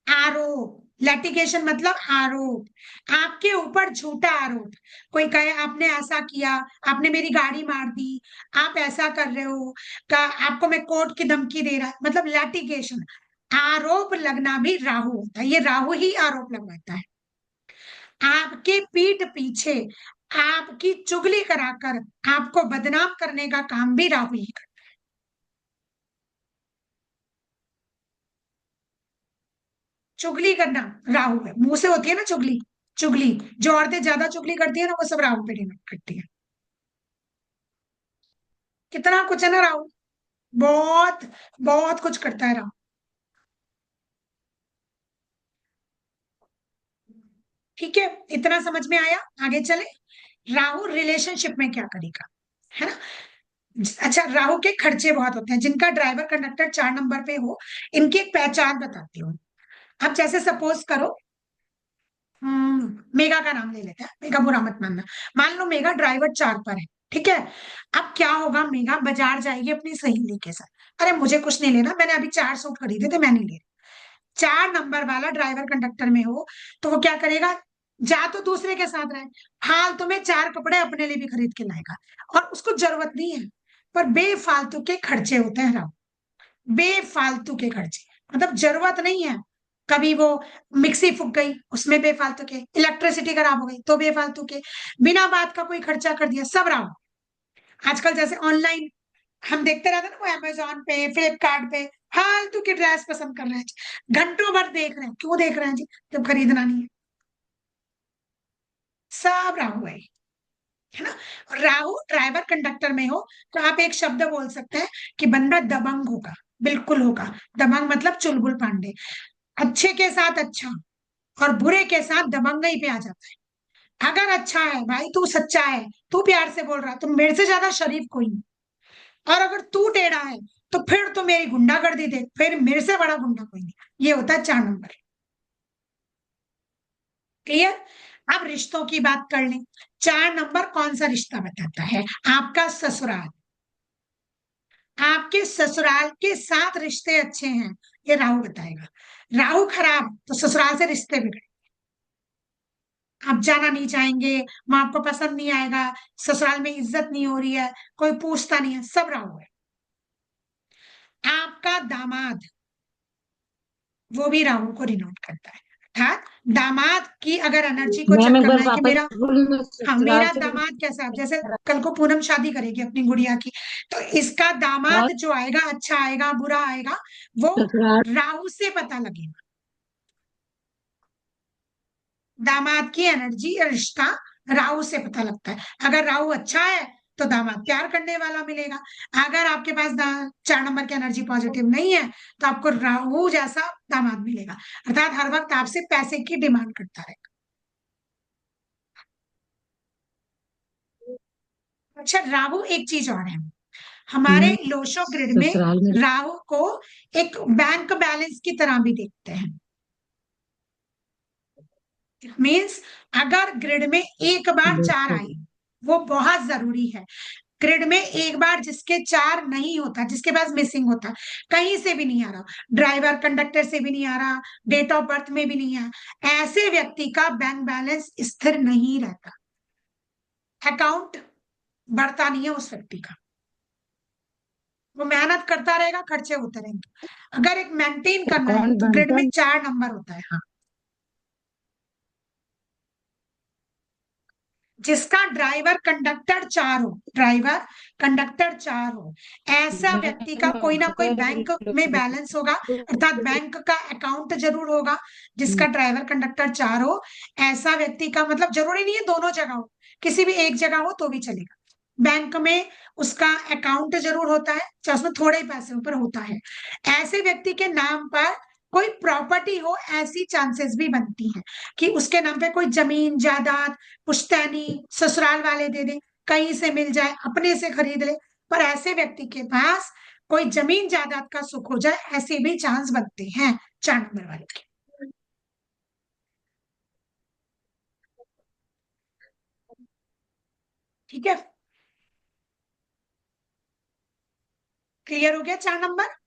आरोप, लैटिगेशन मतलब आरोप, आपके ऊपर झूठा आरोप, कोई कहे आपने ऐसा किया, आपने मेरी गाड़ी मार दी, आप ऐसा कर रहे हो, का आपको मैं कोर्ट की धमकी दे रहा है, मतलब लैटिगेशन, आरोप लगना भी राहु होता है, ये राहु ही आरोप लगवाता है। आपके पीठ पीछे आपकी चुगली कराकर आपको बदनाम करने का काम भी राहु ही करता है। चुगली करना राहु है, मुंह से होती है ना चुगली, चुगली जो औरतें ज्यादा चुगली करती है ना, वो सब राहु पे डिपेंड करती है। कितना कुछ है ना राहु, बहुत बहुत कुछ करता है राहु। ठीक है, इतना समझ में आया? आगे चले। राहु रिलेशनशिप में क्या करेगा, है ना? अच्छा, राहु के खर्चे बहुत होते हैं। जिनका ड्राइवर कंडक्टर 4 नंबर पे हो, इनकी एक पहचान बताती हूँ। अब जैसे सपोज करो, मेगा का नाम ले लेते हैं, मेगा बुरा मत मानना। मान लो मेगा ड्राइवर 4 पर है, ठीक है। अब क्या होगा, मेगा बाजार जाएगी अपनी सहेली के साथ। अरे मुझे कुछ नहीं लेना, मैंने अभी 4 सूट खरीदे थे, मैं नहीं ले रही। 4 नंबर वाला ड्राइवर कंडक्टर में हो तो वो क्या करेगा, जा तो दूसरे के साथ रहे, फालतू में 4 कपड़े अपने लिए भी खरीद के लाएगा, और उसको जरूरत नहीं है। पर बेफालतू के खर्चे होते हैं राव, बेफालतू के खर्चे, मतलब जरूरत नहीं है। कभी वो मिक्सी फूक गई, उसमें बेफालतू के, इलेक्ट्रिसिटी खराब हो गई तो बेफालतू के, बिना बात का कोई खर्चा कर दिया, सब राव। आजकल जैसे ऑनलाइन हम देखते रहते हैं ना, वो अमेजोन पे, फ्लिपकार्ट पे फालतू की ड्रेस पसंद कर रहे हैं जी, घंटों भर देख रहे हैं। क्यों देख रहे हैं जी, जब खरीदना नहीं है। सब राहु है ना? और राहु ड्राइवर कंडक्टर में हो तो आप एक शब्द बोल सकते हैं कि बंदा दबंग होगा, बिल्कुल होगा। दबंग मतलब चुलबुल पांडे, अच्छे के साथ अच्छा और बुरे के साथ दबंगई पे आ जाता है। अगर अच्छा है भाई, तू सच्चा है, तू प्यार से बोल रहा है, तो मेरे से ज्यादा शरीफ कोई नहीं। और अगर तू टेढ़ा है तो फिर तो मेरी गुंडागर्दी देख, फिर मेरे से बड़ा गुंडा कोई नहीं। ये होता है 4 नंबर। क्लियर? अब रिश्तों की बात कर लें। 4 नंबर कौन सा रिश्ता बताता है? आपका ससुराल। आपके ससुराल के साथ रिश्ते अच्छे हैं, ये राहु बताएगा। राहु खराब तो ससुराल से रिश्ते बिगड़े, आप जाना नहीं चाहेंगे, वहां आपको पसंद नहीं आएगा, ससुराल में इज्जत नहीं हो रही है, कोई पूछता नहीं है, सब राहु है। आपका दामाद, वो भी राहु को डिनोट करता है। अर्थात दामाद की अगर एनर्जी को मैम चेक एक करना बार है कि वापस मेरा, बोली, मैं हाँ ससुराल मेरा से दामाद कैसा है, जैसे कल को पूनम शादी करेगी अपनी गुड़िया की, तो इसका दामाद जो आएगा, अच्छा आएगा बुरा आएगा, वो ससुराल राहु से पता लगेगा। दामाद की एनर्जी या रिश्ता राहु से पता लगता है। अगर राहु अच्छा है तो दामाद प्यार करने वाला मिलेगा। अगर आपके पास 4 नंबर की एनर्जी पॉजिटिव नहीं है तो आपको राहु जैसा दामाद मिलेगा, अर्थात हर वक्त आपसे पैसे की डिमांड करता रहेगा। अच्छा, राहु एक चीज और है, हमारे में लोशो ग्रिड में ससुराल में राहु को एक बैंक बैलेंस की तरह भी देखते हैं। मीन्स अगर ग्रिड में एक बार 4 आई, वो बहुत जरूरी है। ग्रिड में एक बार जिसके 4 नहीं होता, जिसके पास मिसिंग होता, कहीं से भी नहीं आ रहा, ड्राइवर कंडक्टर से भी नहीं आ रहा, डेट ऑफ बर्थ में भी नहीं आ, ऐसे व्यक्ति का बैंक बैलेंस स्थिर नहीं रहता, अकाउंट बढ़ता नहीं है उस व्यक्ति का। वो मेहनत करता रहेगा, खर्चे होते रहेंगे। अगर एक मेंटेन करना है अकाउंट तो ग्रिड बनता में 4 नंबर होता है। हाँ, जिसका ड्राइवर कंडक्टर 4 हो, ड्राइवर कंडक्टर 4 हो, ऐसा व्यक्ति का कोई ना कोई बैंक में बैलेंस होगा, अर्थात बैंक का अकाउंट जरूर होगा। जिसका ड्राइवर कंडक्टर 4 हो, ऐसा व्यक्ति का, मतलब जरूरी नहीं है दोनों जगह हो, किसी भी एक जगह हो तो भी चलेगा। बैंक में उसका अकाउंट जरूर होता है, चाहे उसमें थोड़े ही पैसे ऊपर होता है। ऐसे व्यक्ति के नाम पर कोई प्रॉपर्टी हो, ऐसी चांसेस भी बनती हैं कि उसके नाम पे कोई जमीन जायदाद पुश्तैनी ससुराल वाले दे दें, कहीं से मिल जाए, अपने से खरीद ले। पर ऐसे व्यक्ति के पास कोई जमीन जायदाद का सुख हो जाए, ऐसे भी चांस बनते हैं 4 नंबर वाले के। ठीक है, क्लियर हो गया 4 नंबर?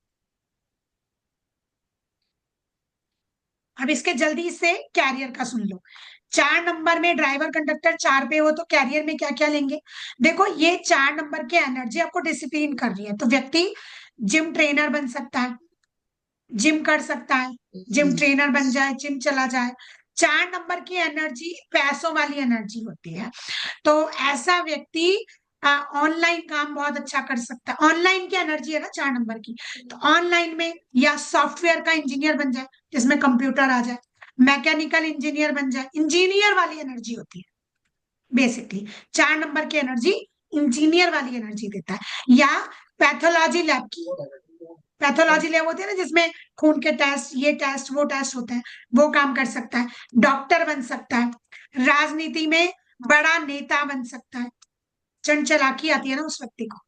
अब इसके जल्दी से कैरियर का सुन लो। 4 नंबर में ड्राइवर कंडक्टर 4 पे हो तो कैरियर में क्या क्या लेंगे? देखो, ये 4 नंबर की एनर्जी आपको डिसिप्लिन कर रही है, तो व्यक्ति जिम ट्रेनर बन सकता है, जिम कर सकता है, जिम ट्रेनर बन जाए, जिम चला जाए। 4 नंबर की एनर्जी पैसों वाली एनर्जी होती है, तो ऐसा व्यक्ति ऑनलाइन काम बहुत अच्छा कर सकता है। ऑनलाइन की एनर्जी है ना 4 नंबर की, तो ऑनलाइन में या सॉफ्टवेयर का इंजीनियर बन जाए, जिसमें कंप्यूटर आ जाए, मैकेनिकल इंजीनियर बन जाए, इंजीनियर वाली एनर्जी होती है बेसिकली। 4 नंबर की एनर्जी इंजीनियर वाली एनर्जी देता है। या पैथोलॉजी लैब की, पैथोलॉजी लैब होती है ना जिसमें खून के टेस्ट, ये टेस्ट, वो टेस्ट होते हैं, वो काम कर सकता है। डॉक्टर बन सकता है, राजनीति में बड़ा नेता बन सकता है, चंचलाकी आती है ना उस व्यक्ति को।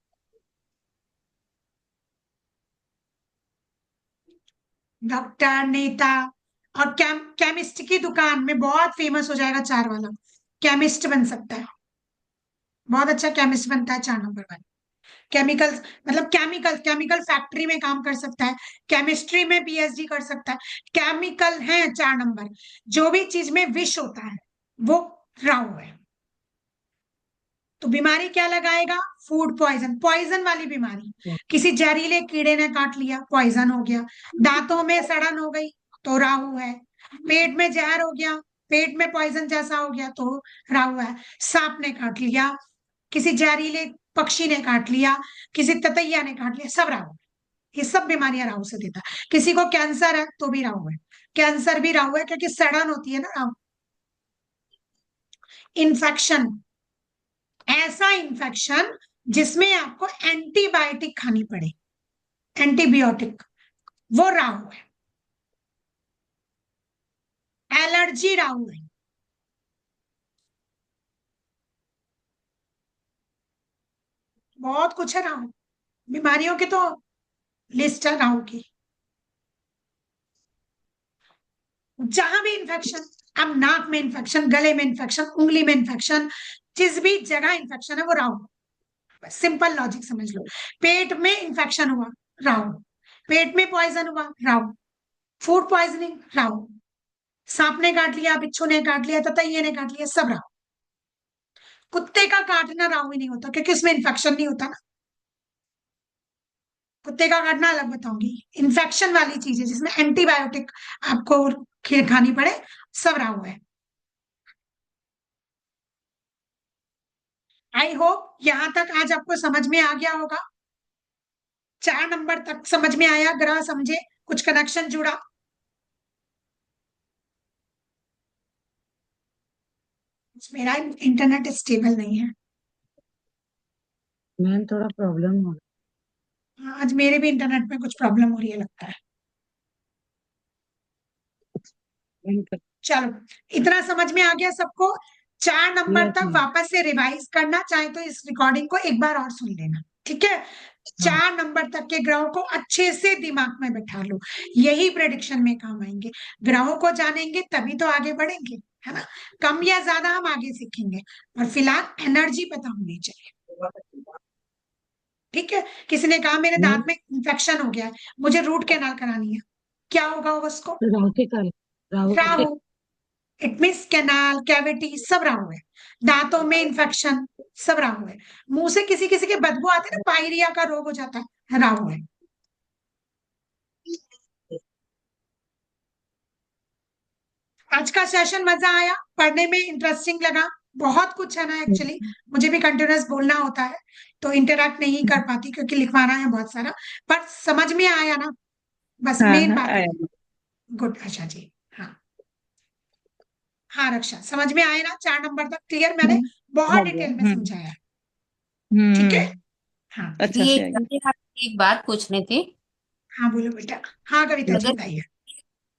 डॉक्टर, नेता, और केमिस्ट की दुकान में बहुत फेमस हो जाएगा, 4 वाला, केमिस्ट बन सकता है, बहुत अच्छा केमिस्ट बनता है 4 नंबर वाला। केमिकल, मतलब केमिकल फैक्ट्री में काम कर सकता है, केमिस्ट्री में पीएचडी कर सकता है। केमिकल है 4 नंबर, जो भी चीज में विष होता है वो राहु है। तो बीमारी क्या लगाएगा? फूड पॉइजन, पॉइजन वाली बीमारी, किसी जहरीले कीड़े ने काट लिया, पॉइजन हो गया। दांतों में सड़न हो गई तो राहु है। पेट में जहर हो गया, पेट में पॉइजन जैसा हो गया तो राहु है। सांप ने काट लिया, किसी जहरीले पक्षी ने काट लिया, किसी ततैया ने काट लिया, सब राहु है। ये सब बीमारियां राहु से देता है। किसी को कैंसर है तो भी राहु है, कैंसर भी राहु है, क्योंकि सड़न होती है ना राहु। इन्फेक्शन, ऐसा इन्फेक्शन जिसमें आपको एंटीबायोटिक खानी पड़े, एंटीबायोटिक, वो राहु है। एलर्जी राहु है। बहुत कुछ है राहु, बीमारियों की तो लिस्ट है राहु की। जहां भी इन्फेक्शन, अब नाक में इन्फेक्शन, गले में इन्फेक्शन, उंगली में इन्फेक्शन, जिस भी जगह इन्फेक्शन है वो राहु। सिंपल लॉजिक समझ लो। पेट में इन्फेक्शन हुआ, राहु। पेट में पॉइजन हुआ, राहु। Food poisoning, Rahu. सांप ने काट लिया, बिच्छू ने काट लिया, ततैये ने काट लिया, सब राहु। कुत्ते का काटना राहु ही नहीं होता, क्योंकि उसमें इन्फेक्शन नहीं होता ना। कुत्ते का काटना अलग बताऊंगी। इन्फेक्शन वाली चीजें जिसमें एंटीबायोटिक आपको खानी पड़े, सब राहु है। आई होप यहां तक आज आपको समझ में आ गया होगा। 4 नंबर तक समझ में आया, ग्रह समझे, कुछ कनेक्शन जुड़ा। मेरा इंटरनेट स्टेबल नहीं है, मैम थोड़ा प्रॉब्लम हो आज मेरे भी इंटरनेट में कुछ प्रॉब्लम हो रही है लगता है। रही है। चलो, इतना समझ में आ गया सबको। 4 नंबर यस तक मैम। वापस से रिवाइज करना चाहे तो इस रिकॉर्डिंग को एक बार और सुन लेना, ठीक है? 4 नंबर तक के ग्रहों को अच्छे से दिमाग में बैठा लो, यही प्रेडिक्शन में काम आएंगे। ग्रहों को जानेंगे तभी तो आगे बढ़ेंगे, है ना? कम या ज्यादा हम आगे सीखेंगे, और फिलहाल एनर्जी पता होनी चाहिए, ठीक है? किसी ने कहा मेरे मैम दांत में इंफेक्शन हो गया है, मुझे रूट कैनाल करानी है, क्या होगा उसको? राहु के कारण, राहु के Rahu. It means canal, cavity, सब राहु है। दांतों में इन्फेक्शन, सब राहु है। मुंह से किसी किसी के बदबू आते हैं ना, पायरिया का रोग हो जाता है, राहु है। आज का सेशन मजा आया, पढ़ने में इंटरेस्टिंग लगा, बहुत कुछ है ना एक्चुअली, मुझे भी कंटिन्यूअस बोलना होता है तो इंटरेक्ट नहीं कर पाती क्योंकि लिखवाना है बहुत सारा, पर समझ में आया ना, बस हाँ मेन हाँ बात है। आया। गुड, अच्छा जी, हाँ हाँ रक्षा, समझ में आया ना? 4 नंबर तक क्लियर, मैंने बहुत हो गया। डिटेल में समझाया है, ठीक है? हम्म। हाँ अच्छा ये से आ गया। मुझे आपसे एक बात पूछनी थी। हाँ बोलो बेटा। हाँ कविता जी अगर बताइए।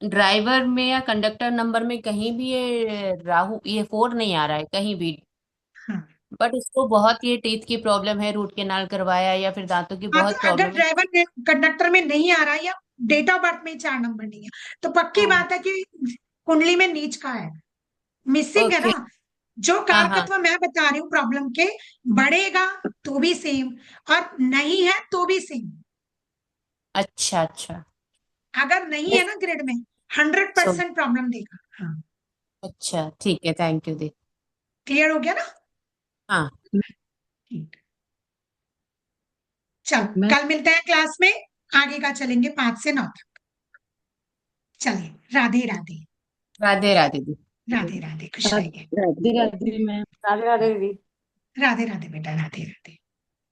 ड्राइवर में या कंडक्टर नंबर में कहीं भी ये राहु, ये 4 नहीं आ रहा है कहीं भी, हाँ बट उसको बहुत ये टीथ की प्रॉब्लम है, रूट कैनाल करवाया, या फिर दांतों की हाँ, तो बहुत अगर प्रॉब्लम है। ड्राइवर कंडक्टर में नहीं आ रहा है या डेट ऑफ बर्थ में 4 नंबर नहीं है, तो पक्की हाँ, बात है कि कुंडली में नीच का है, मिसिंग है ओके। ना। जो हाँ हाँ, कारकत्व मैं बता रही हूँ प्रॉब्लम के, बढ़ेगा तो भी सेम, और नहीं है तो भी सेम। अच्छा अच्छा। अगर नहीं है ना ग्रिड में, 100% प्रॉब्लम देगा। हाँ अच्छा ठीक है, थैंक यू दी। क्लियर हो गया ना? हाँ ठीक, चलो मैं कल मिलते हैं क्लास में, आगे का चलेंगे 5 से 9 तक। चलिए, राधे राधे। राधे राधे दी। राधे राधे, खुश रहिए। राधे राधे मैम। राधे राधे बेटा, राधे राधे।